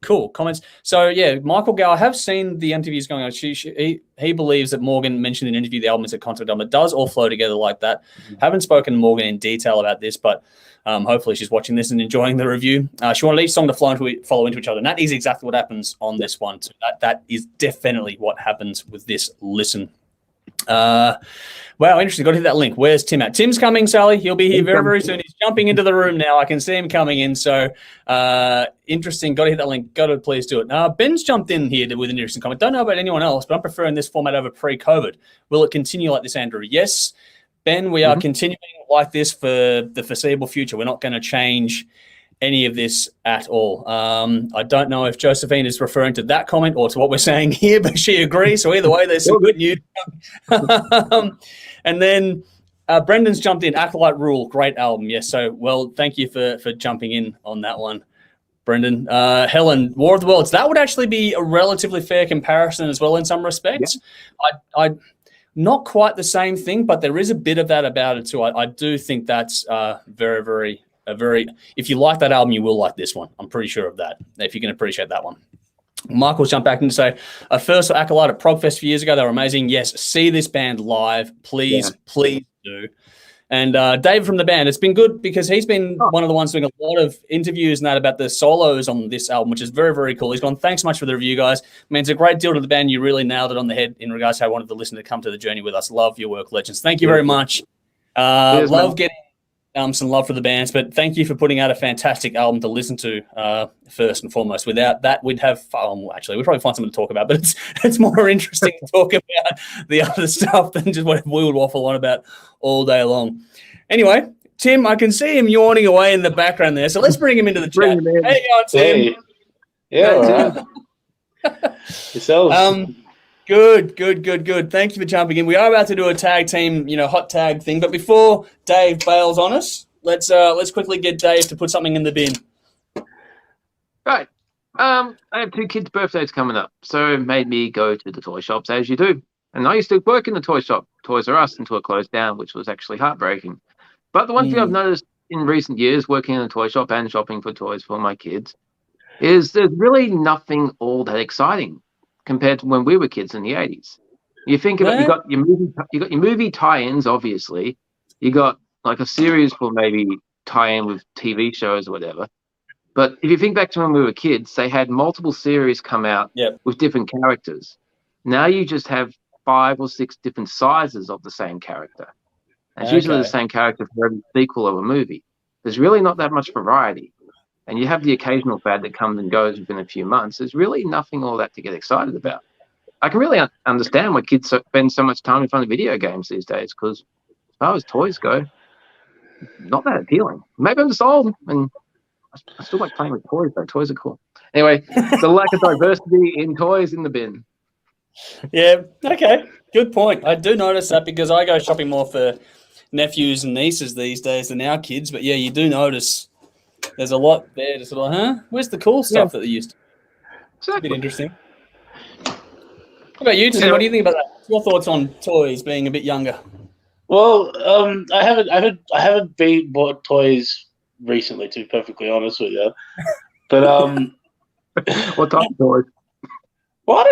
cool comments. So yeah, Michael Gow, I have seen the interviews going on. He believes that Morgan mentioned in an interview the album is a concept album. It does all flow together like that. Haven't spoken to Morgan in detail about this, but hopefully she's watching this and enjoying the review. She wanted each song to follow into each other, and that is exactly what happens on this one too. That is definitely what happens with this listen. Wow, interesting. Got to hit that link. Where's Tim at? Tim's coming, Sally. He'll be here very, very soon. He's jumping into the room now. I can see him coming in. So interesting. Got to hit that link. Got to please do it. Ben's jumped in here with an interesting comment. Don't know about anyone else, but I'm preferring this format over pre-COVID. Will it continue like this, Andrew? Yes. Ben, we are continuing like this for the foreseeable future. We're not going to change any of this at all. I don't know if Josephine is referring to that comment or to what we're saying here, but she agrees. So either way, there's some good news. And then Brendan's jumped in. Acolyte Rule, great album. Yes. So, well, thank you for jumping in on that one, Brendan. Helen, War of the Worlds. That would actually be a relatively fair comparison as well in some respects. Yeah. I not quite the same thing, but there is a bit of that about it too. I do think that's very, very, if you like that album, you will like this one. I'm pretty sure of that, if you can appreciate that one. Michael's jumped back in to say, I first saw Acolyte at Progfest a few years ago. They were amazing. Yes, see this band live. Please do. And Dave from the band, it's been good because he's been one of the ones doing a lot of interviews and that about the solos on this album, which is very, very cool. He's gone, thanks so much for the review, guys. Means a great deal to the band. You really nailed it on the head in regards to how I wanted to listen to come to the journey with us. Love your work, legends. Thank you very much. Love getting some love for the bands, but thank you for putting out a fantastic album to listen to first and foremost. Without that, we'd have actually we'd probably find something to talk about, but it's more interesting to talk about the other stuff than just what we would waffle on about all day long. Anyway, Tim, I can see him yawning away in the background there, so let's bring him into the chat. Hey, Tim. Hey. Yeah, yourselves. Good. Thank you for jumping in. We are about to do a tag team, hot tag thing. But before Dave bails on us, let's quickly get Dave to put something in the bin. Right. I have 2 kids' birthdays coming up, so it made me go to the toy shops as you do. And I used to work in the toy shop, Toys R Us, until it closed down, which was actually heartbreaking. But the one thing I've noticed in recent years, working in a toy shop and shopping for toys for my kids, is there's really nothing all that exciting compared to when we were kids in the 80s. You think about you got your movie tie-ins, obviously. You got like a series will maybe tie in with TV shows or whatever. But if you think back to when we were kids, they had multiple series come out with different characters. Now you just have 5 or 6 different sizes of the same character. And it's usually the same character for every sequel of a movie. There's really not that much variety. And you have the occasional fad that comes and goes within a few months. There's really nothing all that to get excited about. I can really understand why kids spend so much time in front of video games these days, because as far as toys go, not that appealing. Maybe I'm just old, and I still like playing with toys, though. Toys are cool. Anyway, the lack of diversity in toys in the bin. Yeah, okay. Good point. I do notice that because I go shopping more for nephews and nieces these days than our kids. But, yeah, you do notice there's a lot there to sort of, where's the cool stuff that they used to? It's a bit interesting. What about you, Tim? What do you think about that? What's your thoughts on toys being a bit younger? Well, I haven't bought toys recently, to be perfectly honest with you. But what type of toys? Well, I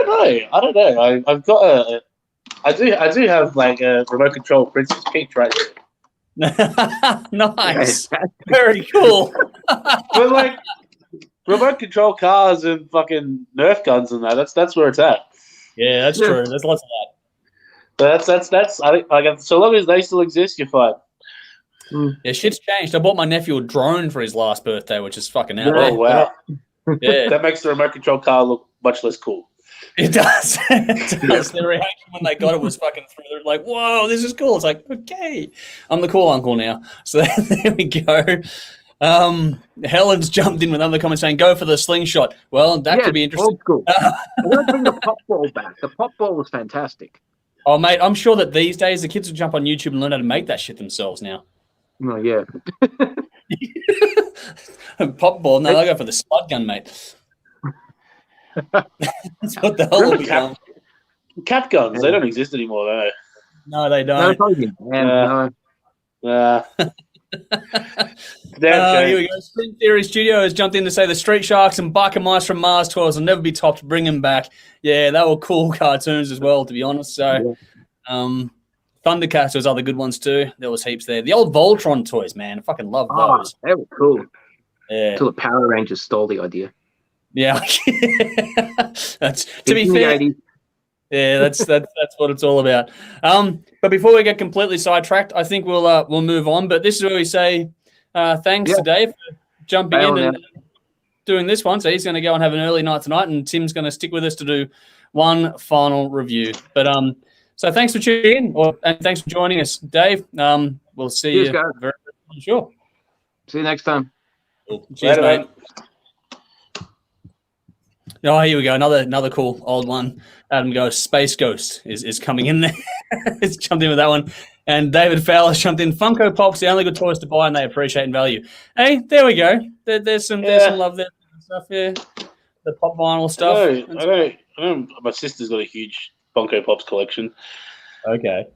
don't know. I've got I do have like a remote control Princess Peach right here. Nice. Very cool. But like remote control cars and fucking Nerf guns and that's where it's at. Yeah, that's true. There's lots of that. But that's I think like so long as they still exist, you're fine. Yeah, shit's changed. I bought my nephew a drone for his last birthday, which is fucking out. Oh wow. Yeah. That makes the remote control car look much less cool. It does. It does. The reaction when they got it was fucking through. They're like, whoa, this is cool. It's like, okay. I'm the cool uncle now. So there we go. Helen's jumped in with another comment saying, go for the slingshot. Well, that could be interesting. Old school. I want to bring the pop ball back. The pop ball was fantastic. Oh, mate, I'm sure that these days the kids will jump on YouTube and learn how to make that shit themselves now. Oh, yeah. Pop ball? No, they'll go for the spud gun, mate. That's what the hell will become. Cap guns, they don't exist anymore, do they? No, they don't. Here we go. Sprint Theory Studio has jumped in to say the Street Sharks and Biker Mice from Mars toys will never be topped. Bring them back. Yeah, they were cool cartoons as well, to be honest. So, Thundercats was other good ones too. There was heaps there. The old Voltron toys, man. I fucking love those. They were cool. Yeah. Until the Power Rangers stole the idea. Yeah. That's to be fair. Yeah, that's what it's all about. But before we get completely sidetracked, I think we'll move on. But this is where we say thanks to Dave for jumping in and doing this one. So he's going to go and have an early night tonight, and Tim's going to stick with us to do one final review. But So thanks for tuning in, and thanks for joining us, Dave. We'll see you guys. very soon, sure. See you next time. Cool. Cheers, Later, mate. Oh, here we go. Another cool old one. Adam goes, Space Ghost is coming in there. He's jumped in with that one. And David Fowler's jumped in. Funko Pop's the only good toys to buy and they appreciate and value. Hey, there we go. There's some love there. Stuff here. The pop vinyl stuff. I know my sister's got a huge Funko Pops collection. Okay.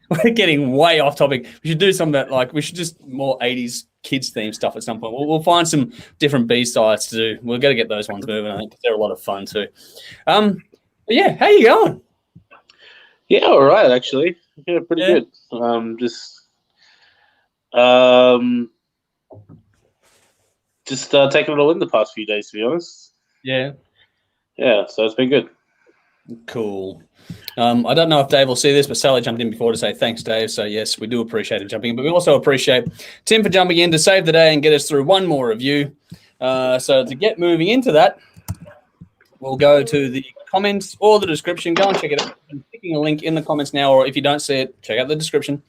We're getting way off topic. We should do some of that, like, we should just more 80s kids theme stuff at some point. We'll find some different B-sides to do. We've got to get those ones moving, I think, because they're a lot of fun too. But yeah, how you going? Yeah, all right, actually. Yeah, pretty good. Just taking it all in the past few days, to be honest. Yeah. Yeah, so it's been good. Cool. I don't know if Dave will see this, but Sally jumped in before to say thanks, Dave. So, yes, we do appreciate him jumping in. But we also appreciate Tim for jumping in to save the day and get us through one more review. So to get moving into that, we'll go to the comments or the description. Go and check it out. I'm sticking a link in the comments now, or if you don't see it, check out the description.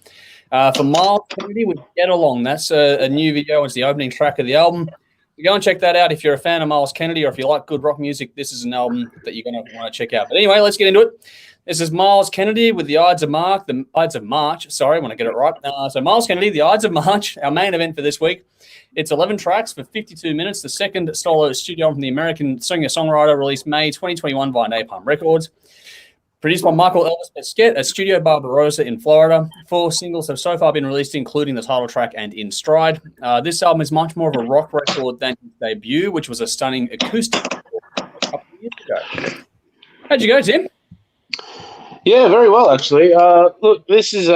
For Myles Kennedy with Get Along. That's a new video. It's the opening track of the album. So go and check that out if you're a fan of Myles Kennedy or if you like good rock music. This is an album that you're going to want to check out. But anyway, let's get into it. This is Myles Kennedy with the Ides of March. Sorry, I want to get it right. So Myles Kennedy, the Ides of March, our main event for this week. It's 11 tracks for 52 minutes. The second solo studio album from the American singer-songwriter, released May 2021 by Napalm Records. Produced by Michael Elvis Pesquet at Studio Barbarossa in Florida. 4 singles have so far been released, including the title track and In Stride. This album is much more of a rock record than his debut, which was a stunning acoustic record a couple of years ago. How'd you go, Tim? Yeah, very well, actually. Look, this is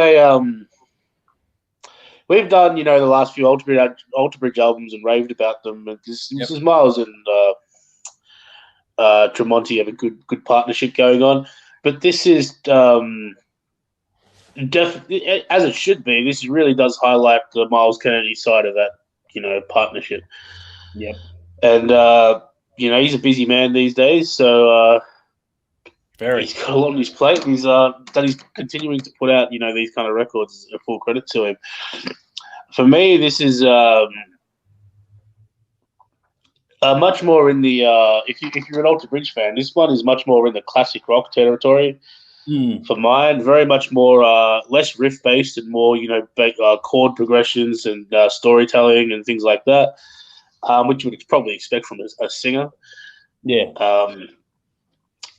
we've done, the last few Alter Bridge albums and raved about them. And this is Myles and Tremonti have a good partnership going on. But this is definitely, as it should be, this really does highlight the Myles Kennedy side of that, partnership. Yep. And, he's a busy man these days, so he's got a lot on his plate. He's continuing to put out, these kind of records. A full credit to him. For me, this is much more in the if you're an Alter Bridge fan, this one is much more in the classic rock territory. For mine, very much more less riff based and more chord progressions and storytelling and things like that, which you would probably expect from a singer. Yeah.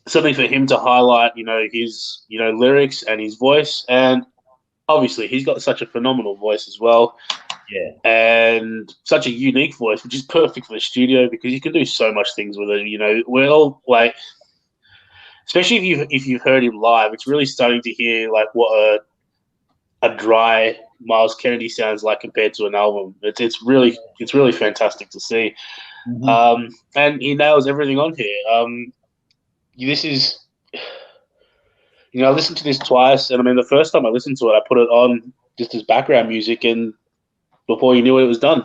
Something for him to highlight, his lyrics and his voice, and obviously he's got such a phenomenal voice as well. Yeah, and such a unique voice, which is perfect for the studio because you can do so much things with it. We're all like, especially if you've heard him live, it's really starting to hear like what a dry Myles Kennedy sounds like compared to an album. It's really fantastic to see, and he nails everything on here. This is, I listened to this twice, and I mean the first time I listened to it, I put it on just as background music and. Before you knew it was done.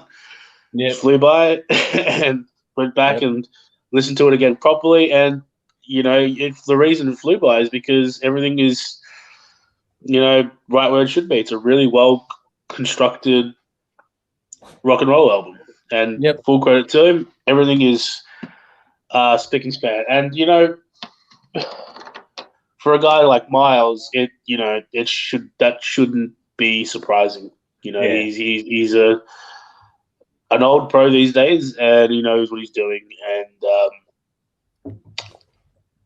Yeah, flew by and went back and listened to it again properly. And the reason it flew by is because everything is, right where it should be. It's a really well constructed rock and roll album, and full credit to him. Everything is spick and span. And for a guy like Myles, that shouldn't be surprising. He's an old pro these days, and he knows what he's doing, and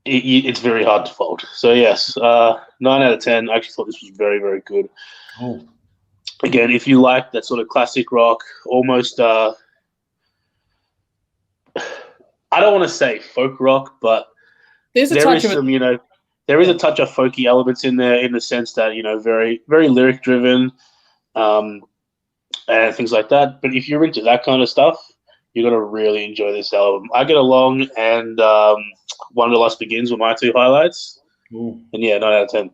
it's very hard to fault. So yes, 9 out of 10. I actually thought this was very, very good. Oh. Again, if you like that sort of classic rock, almost I don't want to say folk rock, but there is a touch of folky elements in there, in the sense that very, very lyric driven. And things like that. But if you're into that kind of stuff, you're going to really enjoy this album. I Get Along and Wanderlust Begins were my 2 highlights. Ooh. And 9 out of 10.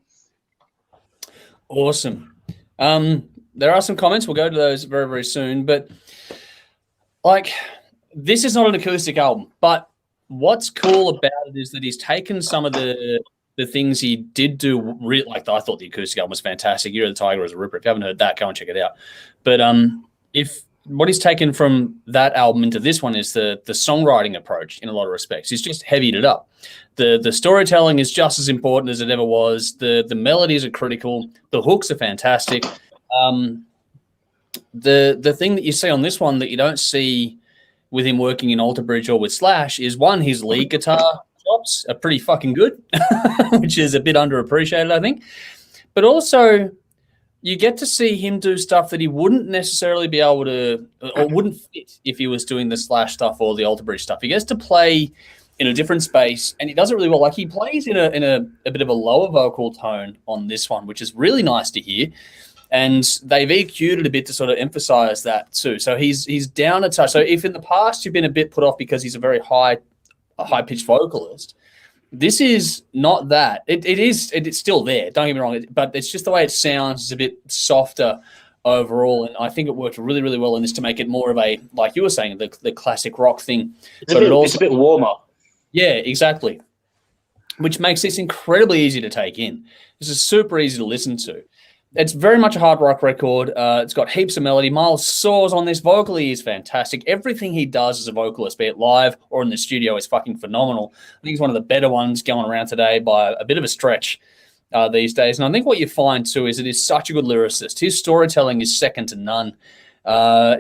Awesome. There are some comments. We'll go to those very, very soon. But like, this is not an acoustic album, but what's cool about it is that he's taken some of the the things he did do, like I thought the acoustic album was fantastic. Year of the Tiger was a ripper. If you haven't heard that, go and check it out. But if what he's taken from that album into this one is the songwriting approach in a lot of respects. He's just heavied it up. The storytelling is just as important as it ever was. The melodies are critical. The hooks are fantastic. The thing that you see on this one that you don't see with him working in Alter Bridge or with Slash is, one, his lead guitar chops are pretty fucking good, which is a bit underappreciated, I think. But also, you get to see him do stuff that he wouldn't necessarily be able to, or wouldn't fit if he was doing the Slash stuff or the Alter Bridge stuff. He gets to play in a different space, and he does it really well. Like, he plays in a bit of a lower vocal tone on this one, which is really nice to hear. And they've EQ'd it a bit to sort of emphasize that too. So he's down a touch. So if in the past you've been a bit put off because he's a very high-pitched vocalist, this is not that. It's still there, don't get me wrong, but it's just the way it sounds is a bit softer overall, and I think it worked really, really well in this to make it more of a, like you were saying, the classic rock thing. It's a bit warmer. Yeah, exactly. Which makes this incredibly easy to take in. This is super easy to listen to. It's very much a hard rock record. It's got heaps of melody. Myles soars on this. Vocally is fantastic. Everything he does as a vocalist, be it live or in the studio, is fucking phenomenal. I think he's one of the better ones going around today by a bit of a stretch these days. And I think what you find too is that he's such a good lyricist. His storytelling is second to none.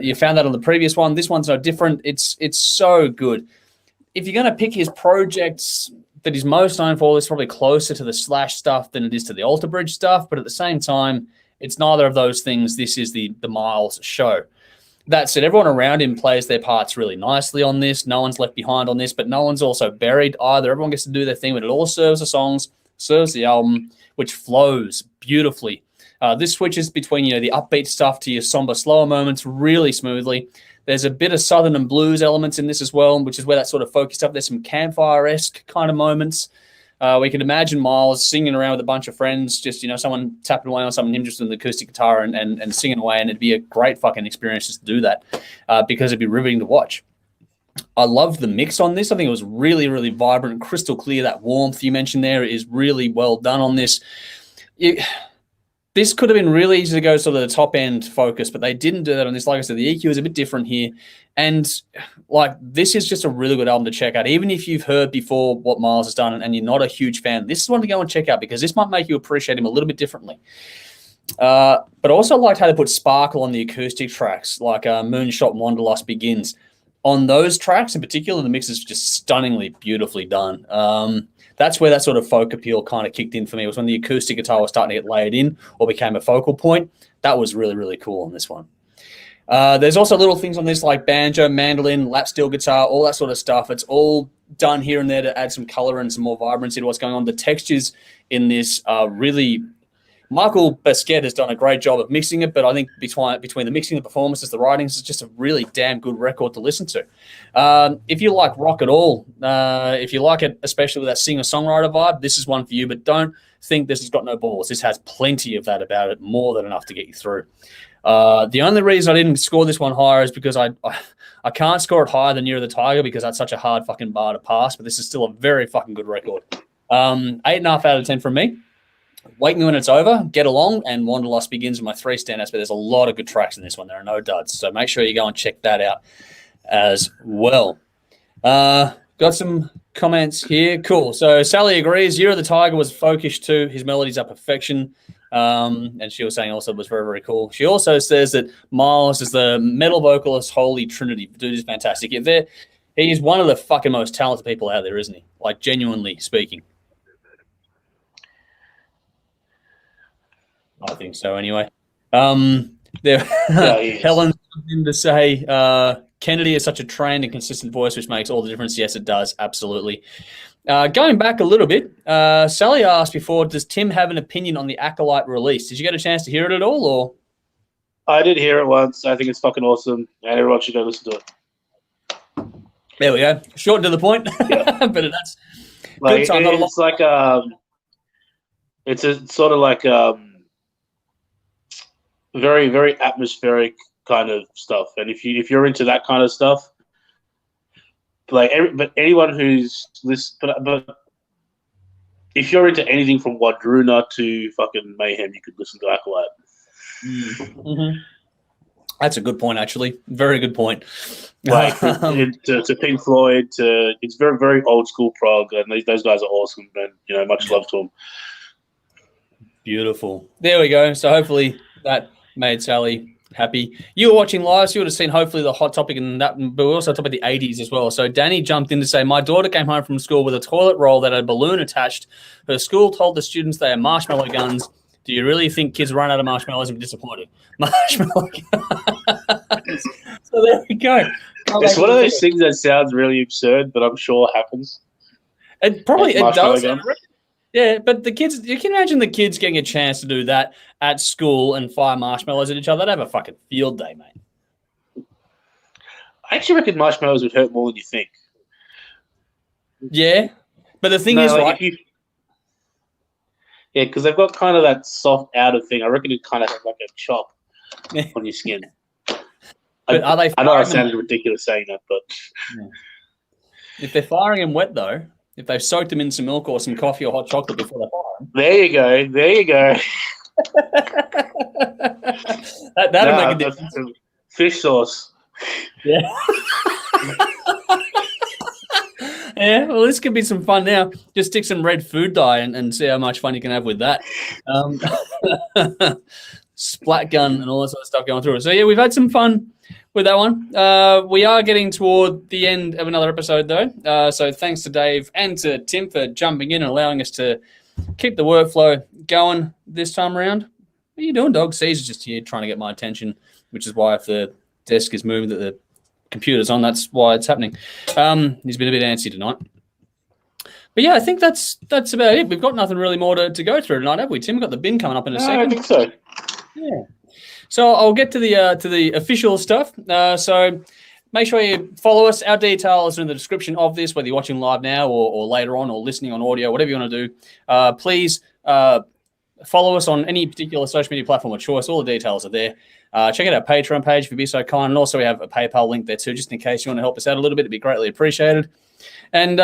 You found that on the previous one. This one's no different. It's so good. If you're going to pick his projects that he's most known for, it's probably closer to the Slash stuff than it is to the Alter Bridge stuff, but at the same time, it's neither of those things. This is the Myles show. That said, everyone around him plays their parts really nicely on this. No one's left behind on this, but no one's also buried either. Everyone gets to do their thing, but it all serves the songs, serves the album, which flows beautifully. This switches between the upbeat stuff to your somber, slower moments really smoothly. There's a bit of Southern and blues elements in this as well, which is where that sort of focused up. There's some campfire-esque kind of moments. We can imagine Myles singing around with a bunch of friends, just, someone tapping away on something, him just with an acoustic guitar and singing away, and it'd be a great fucking experience just to do that because it'd be riveting to watch. I love the mix on this. I think it was really, really vibrant, crystal clear. That warmth you mentioned there is really well done on this. This could have been really easy to go sort of the top end focus, but they didn't do that on this. Like I said, the EQ is a bit different here. And this is just a really good album to check out. Even if you've heard before what Myles has done and you're not a huge fan, this is one to go and check out because this might make you appreciate him a little bit differently. But I also liked how they put sparkle on the acoustic tracks, like Moonshot and Wanderlust Begins. On those tracks in particular, the mix is just stunningly, beautifully done. That's where that sort of folk appeal kind of kicked in for me, was when the acoustic guitar was starting to get layered in or became a focal point. That was really, really cool on this one. There's also little things on this like banjo, mandolin, lap steel guitar, all that sort of stuff. It's all done here and there to add some color and some more vibrancy to what's going on. The textures in this are really... Michael Basquet has done a great job of mixing it, but I think between the mixing, the performances, the writings, it's just a really damn good record to listen to. If you like rock at all, if you like it, especially with that singer-songwriter vibe, this is one for you, but don't think this has got no balls. This has plenty of that about it, more than enough to get you through. The only reason I didn't score this one higher is because I can't score it higher than Year of the Tiger because that's such a hard fucking bar to pass, but this is still a very fucking good record. 8.5 out of 10 from me. Wake Me When It's Over, Get Along, and Wanderlust Begins with my 3 standouts, but there's a lot of good tracks in this one. There are no duds, so make sure you go and check that out as well. Got some comments here. Cool. So Sally agrees. Year of the Tiger was folkish too. His melodies are perfection. And she was saying also it was very, very cool. She also says that Myles is the metal vocalist holy trinity. Dude is fantastic. He is one of the fucking most talented people out there, isn't he? Like, genuinely speaking. I think so anyway. Helen's in to say Kennedy is such a trained and consistent voice, which makes all the difference. Yes, it does. Absolutely. Going back a little bit, Sally asked before, does Tim have an opinion on the Acolyte release? Did you get a chance to hear it at all? Or I did hear it once. I think it's fucking awesome, and everyone should go listen to it. There we go. Short and to the point. Yeah. But that's like, good time. It's like it's a sort of like very, very atmospheric kind of stuff, and if you're into that kind of stuff, but anyone who's this, but if you're into anything from Wadruna to fucking Mayhem, you could listen to Acolyte. Mm-hmm. That's a good point, actually. Very good point. Like to Pink Floyd, it's very, very old school prog, and those guys are awesome, and much love to them. Beautiful. There we go. So hopefully that made Sally happy. You were watching live, so you would have seen hopefully the hot topic in that, but we also talked about the 80s as well. So Danny jumped in to say, my daughter came home from school with a toilet roll that had a balloon attached. Her school told the students they are marshmallow guns. Do you really think kids run out of marshmallows and be disappointed? Marshmallow guns. So there we go. It's one of those things that sounds really absurd, but I'm sure happens. It does. Yeah, but the kids, you can imagine the kids getting a chance to do that at school and fire marshmallows at each other. They'd have a fucking field day, mate. I actually reckon marshmallows would hurt more than you think. Yeah, but the thing is, right? Yeah, because they've got kind of that soft outer thing. I reckon it kind of has like a chop on your skin. But are they? I know I sounded ridiculous saying that, but if they're firing them wet, though, if they've soaked them in some milk or some coffee or hot chocolate before they fire them, there you go. That'll make a difference. Fish sauce. Yeah. Yeah, well, this could be some fun now. Just stick some red food dye and see how much fun you can have with that. Splat gun and all that sort of stuff going through it. So, yeah, we've had some fun with that one. We are getting toward the end of another episode, though. So thanks to Dave and to Tim for jumping in and allowing us to keep the workflow going this time around. What are you doing, dog? Caesar's just here trying to get my attention, which is why if the desk is moving, that the computer's on, that's why it's happening. He's been a bit antsy tonight. But yeah, I think that's about it. We've got nothing really more to go through tonight, have we, Tim? We've got the bin coming up in a second. I think so. Yeah. So I'll get to the official stuff. So make sure you follow us. Our details are in the description of this, whether you're watching live now or later on or listening on audio, whatever you want to do. Please follow us on any particular social media platform of choice. All the details are there. Check out our Patreon page if you'd be so kind. And also we have a PayPal link there too, just in case you want to help us out a little bit. It'd be greatly appreciated. And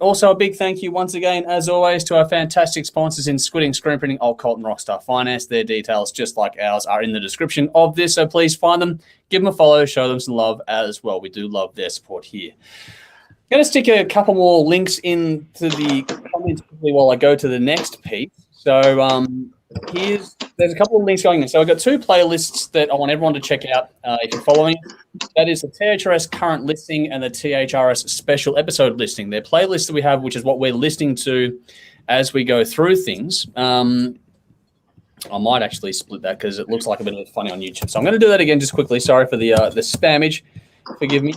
also a big thank you once again, as always, to our fantastic sponsors in Squidding, Screen Printing, Acolyte, and Rockstar Finance. Their details, just like ours, are in the description of this. So please find them, give them a follow, show them some love as well. We do love their support here. I'm going to stick a couple more links into the comments while I go to the next piece. So there's a couple of links going in. So I've got two playlists that I want everyone to check out if you're following. That is the THRS current listing and the THRS special episode listing. They're playlists that we have, which is what we're listening to as we go through things. I might actually split that because it looks like a bit of funny on YouTube. So I'm going to do that again just quickly. Sorry for the spammage. Forgive me.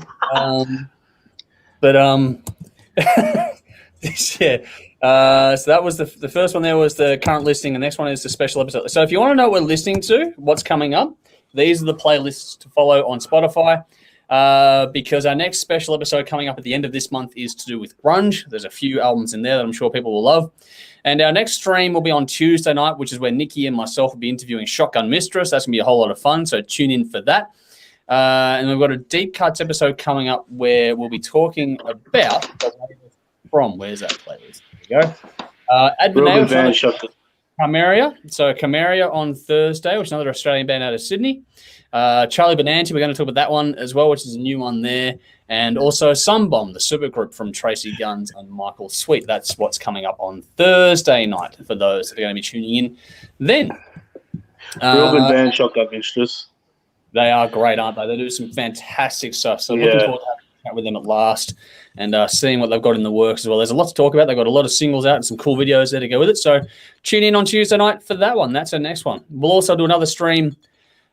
Yeah. So that was the first one. There was the current listing. The next one is the special episode. So if you want to know what we're listening to, what's coming up, these are the playlists to follow on Spotify. Because our next special episode coming up at the end of this month is to do with grunge. There's a few albums in there that I'm sure people will love. And our next stream will be on Tuesday night, which is where Nikki and myself will be interviewing Shotgun Mistress. That's going to be a whole lot of fun. So tune in for that. And we've got a Deep Cuts episode coming up where we'll be talking about from where's that playlist? There we go. Advent Camaria. So Camaria on Thursday, which is another Australian band out of Sydney. Charlie Benanti, we're going to talk about that one as well, which is a new one there. And also Sunbomb, the supergroup from Tracy Guns and Michael Sweet. That's what's coming up on Thursday night for those that are going to be tuning in then. Real good band, Shotgun Mistress. They are great, aren't they? They do some fantastic stuff. So looking forward to having a chat with them at last and seeing what they've got in the works as well. There's a lot to talk about. They've got a lot of singles out and some cool videos there to go with it. So tune in on Tuesday night for that one. That's our next one. We'll also do another stream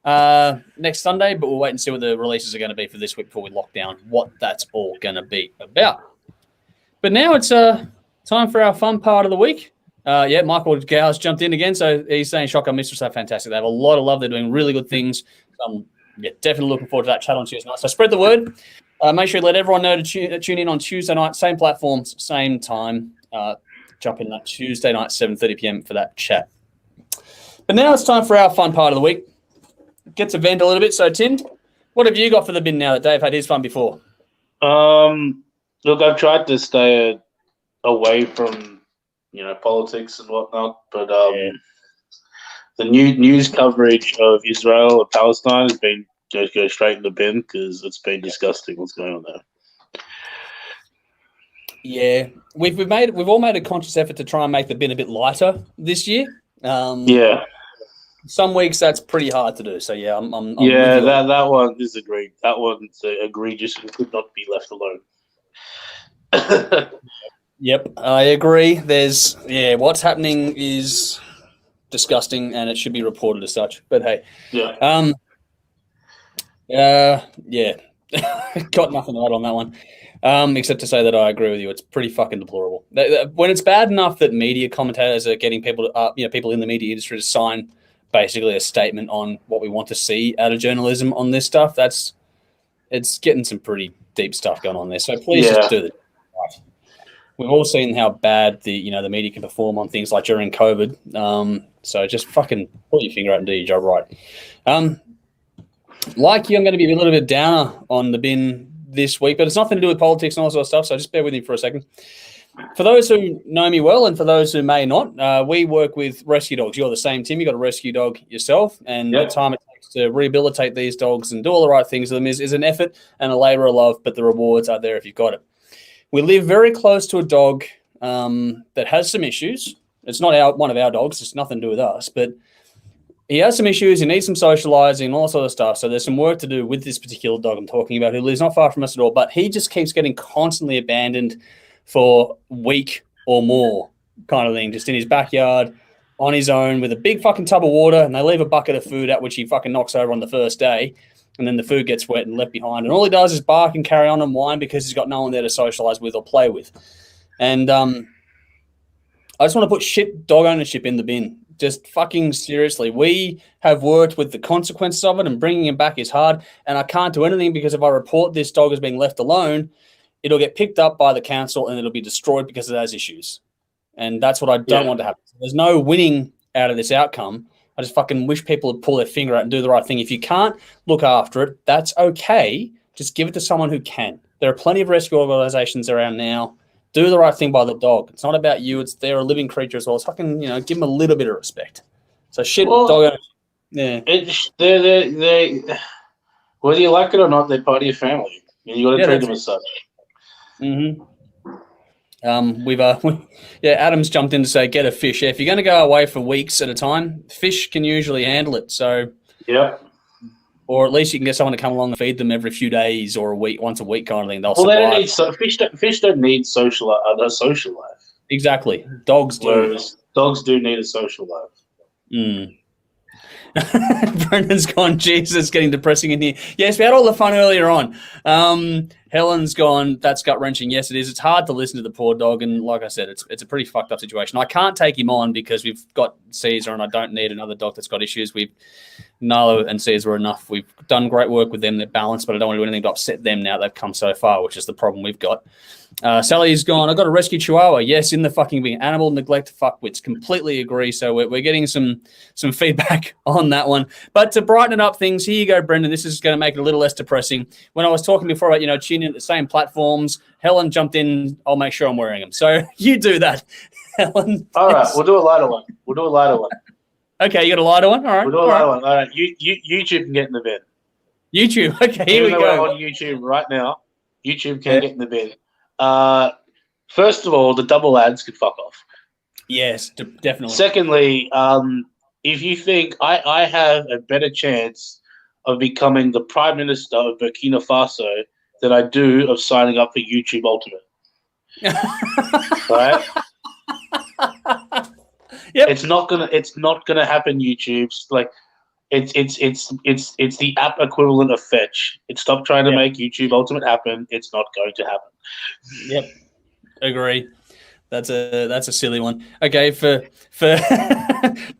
next Sunday, but we'll wait and see what the releases are going to be for this week before we lock down what that's all going to be about. But now it's time for our fun part of the week. Michael Gow's jumped in again, so he's saying Shotgun Mistress are fantastic. They have a lot of love. They're doing really good things. I'm definitely looking forward to that chat on Tuesday night. So spread the word. Make sure you let everyone know to tune in on Tuesday night, same platforms, same time. Jump in that Tuesday night, 7:30 p.m. for that chat. But now it's time for our fun part of the week. Get to vent a little bit. So, Tim, what have you got for the bin now that Dave had his fun before? Look, I've tried to stay away from politics and whatnot. But the news coverage of Israel and Palestine has been go straight in the bin because it's been disgusting what's going on there. Yeah, we've all made a conscious effort to try and make the bin a bit lighter this year. Some weeks that's pretty hard to do. So yeah, I'm with you that one is agreed. That one's egregious and could not be left alone. Yep, I agree. What's happening is disgusting, and it should be reported as such. But hey, got nothing to add on that one. Except to say that I agree with you. It's pretty fucking deplorable. When it's bad enough that media commentators are getting people in the media industry to sign basically a statement on what we want to see out of journalism on this stuff, it's getting some pretty deep stuff going on there. So please just do it. Right. We've all seen how bad the media can perform on things like during COVID. So just fucking pull your finger out and do your job right. Like you, I'm going to be a little bit downer on the bin this week, but it's nothing to do with politics and all that sort of stuff, so just bear with me for a second. For those who know me well and for those who may not, we work with rescue dogs. You're the same, Tim. You've got a rescue dog yourself, and the time it takes to rehabilitate these dogs and do all the right things with them is an effort and a labour of love, but the rewards are there if you've got it. We live very close to a dog that has some issues. It's not one of our dogs. It's nothing to do with us, but he has some issues. He needs some socializing, all sort of stuff. So there's some work to do with this particular dog I'm talking about, who lives not far from us at all. But he just keeps getting constantly abandoned for a week or more, kind of thing, just in his backyard on his own with a big fucking tub of water, and they leave a bucket of food out, which he fucking knocks over on the first day, and then the food gets wet and left behind. And all he does is bark and carry on and whine because he's got no one there to socialize with or play with. And I just want to put shit dog ownership in the bin. Just fucking seriously. We have worked with the consequences of it, and bringing him back is hard. And I can't do anything because if I report this dog as being left alone, it'll get picked up by the council and it'll be destroyed because it has issues. And that's what I don't want to happen. There's no winning out of this outcome. I just fucking wish people would pull their finger out and do the right thing. If you can't look after it, that's okay. Just give it to someone who can. There are plenty of rescue organizations around now. Do the right thing by the dog. It's not about you. They're a living creature as well. It's fucking, give them a little bit of respect. So dog. Yeah. They whether you like it or not, they're part of your family. And you got to treat them as such. Mm-hmm. Adam's jumped in to say, get a fish. Yeah, if you're going to go away for weeks at a time, fish can usually handle it. So, or at least you can get someone to come along and feed them every few days or a week, once a week kind of thing. They'll survive. They don't need fish don't need a social life. Exactly. Dogs do. Whereas dogs do need a social life. Mm. Brendan's gone, Jesus, getting depressing in here. Yes, we had all the fun earlier on. Helen's gone, that's gut-wrenching. Yes, it is. It's hard to listen to the poor dog, and like I said, it's a pretty fucked up situation. I can't take him on because we've got Caesar, and I don't need another dog that's got issues. Nala and Caesar are enough. We've done great work with them. They're balanced, but I don't want to do anything to upset them now they've come so far, which is the problem we've got. Sally's gone, I got a rescue chihuahua. Yes, in the fucking bin. Animal neglect fuckwits. Completely agree. So we're getting some feedback on that one. But to brighten it up things, here you go, Brendan. This is going to make it a little less depressing. When I was talking before about, tuning in at the same platforms, Helen jumped in, I'll make sure I'm wearing them. So you do that, Helen. All right, we'll do a lighter one. Okay, you got a lighter one? All right. We'll do a lighter one. All right, YouTube can get in the bin. YouTube. Okay, here we go. We're on YouTube right now. YouTube can get in the bin. First of all, the double ads could fuck off. Yes, definitely. Secondly, if you think I have a better chance of becoming the Prime Minister of Burkina Faso than I do of signing up for YouTube Ultimate. Right? Yep. It's not gonna happen, YouTube. Like it's the app equivalent of Fetch. Stop trying to make YouTube Ultimate happen. It's not going to happen. Yep. Agree. That's a silly one. Okay, for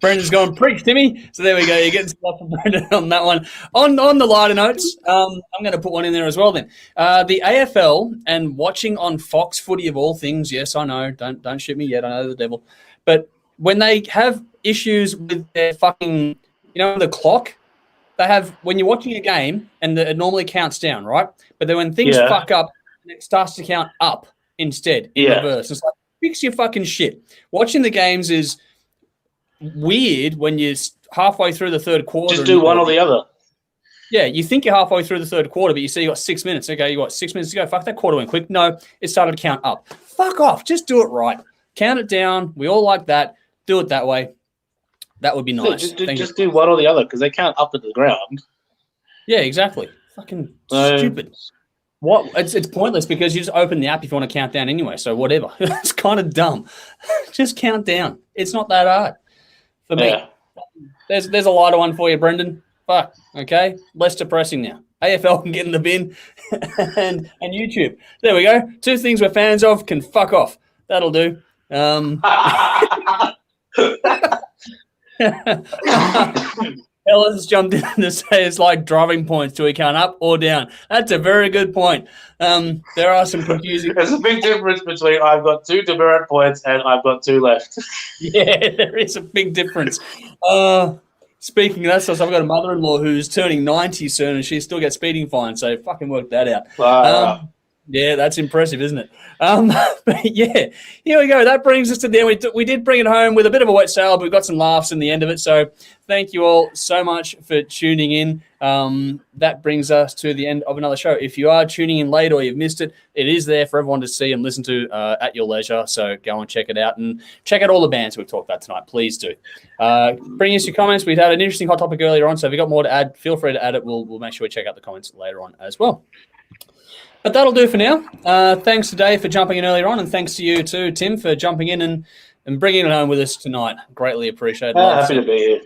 Brendan's gone, preach, Timmy. So there we go. You're getting some love from Brendan on that one. On the lighter notes, I'm going to put one in there as well then. The AFL and watching on Fox Footy of all things, yes, I know. Don't shoot me yet. I know the devil. But when they have issues with their fucking, the clock, they have, when you're watching a game and it normally counts down, right? But then when things fuck up, it starts to count up instead in reverse. It's like, fix your fucking shit. Watching the games is weird when you're halfway through the third quarter. Just do one or the other. Yeah, you think you're halfway through the third quarter, but you see you got 6 minutes. Okay, you got 6 minutes to go. Fuck, that quarter went quick. No, it started to count up. Fuck off. Just do it right. Count it down. We all like that. Do it that way. That would be nice. Just do one or the other because they count up at the ground. Yeah, exactly. Fucking stupid. What? It's pointless because you just open the app if you want to count down anyway. So whatever. It's kind of dumb. Just count down. It's not that hard for me. Yeah. There's a lighter one for you, Brendan. Fuck. Okay. Less depressing now. AFL can get in the bin and YouTube. There we go. Two things we're fans of can fuck off. That'll do. Ellis jumped in to say it's like driving points. Do we count up or down? That's a very good point. There are some confusing. There's a big difference between I've got 2 demerit points and I've got 2 left. Yeah, there is a big difference. Speaking of that stuff, I've got a mother-in-law who's turning 90 soon and she still gets speeding fines, so fucking work that out. Wow. Yeah, that's impressive, isn't it? But yeah, here we go. That brings us to the end. We did bring it home with a bit of a wet sail, but we got some laughs in the end of it. So thank you all so much for tuning in. That brings us to the end of another show. If you are tuning in late or you've missed it, it is there for everyone to see and listen to at your leisure. So go and check it out and check out all the bands we've talked about tonight. Please do. Bring us your comments. We've had an interesting hot topic earlier on, so if you've got more to add, feel free to add it. We'll make sure we check out the comments later on as well. But that'll do for now. Thanks to Dave for jumping in earlier on, and thanks to you too, Tim, for jumping in and bringing it home with us tonight. Greatly appreciated. Happy to be here.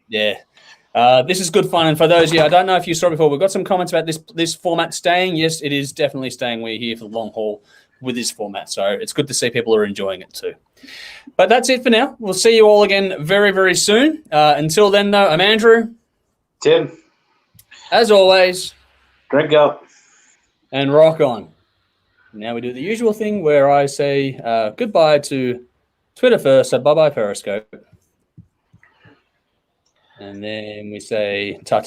Yeah. This is good fun. And for those, I don't know if you saw before, we've got some comments about this format staying. Yes, it is definitely staying. We're here for the long haul with this format. So it's good to see people are enjoying it too. But that's it for now. We'll see you all again very, very soon. Until then, though, I'm Andrew. Tim. As always. Drink up. And rock on. Now we do the usual thing where I say goodbye to Twitter first, so bye-bye Periscope. And then we say ta-ta.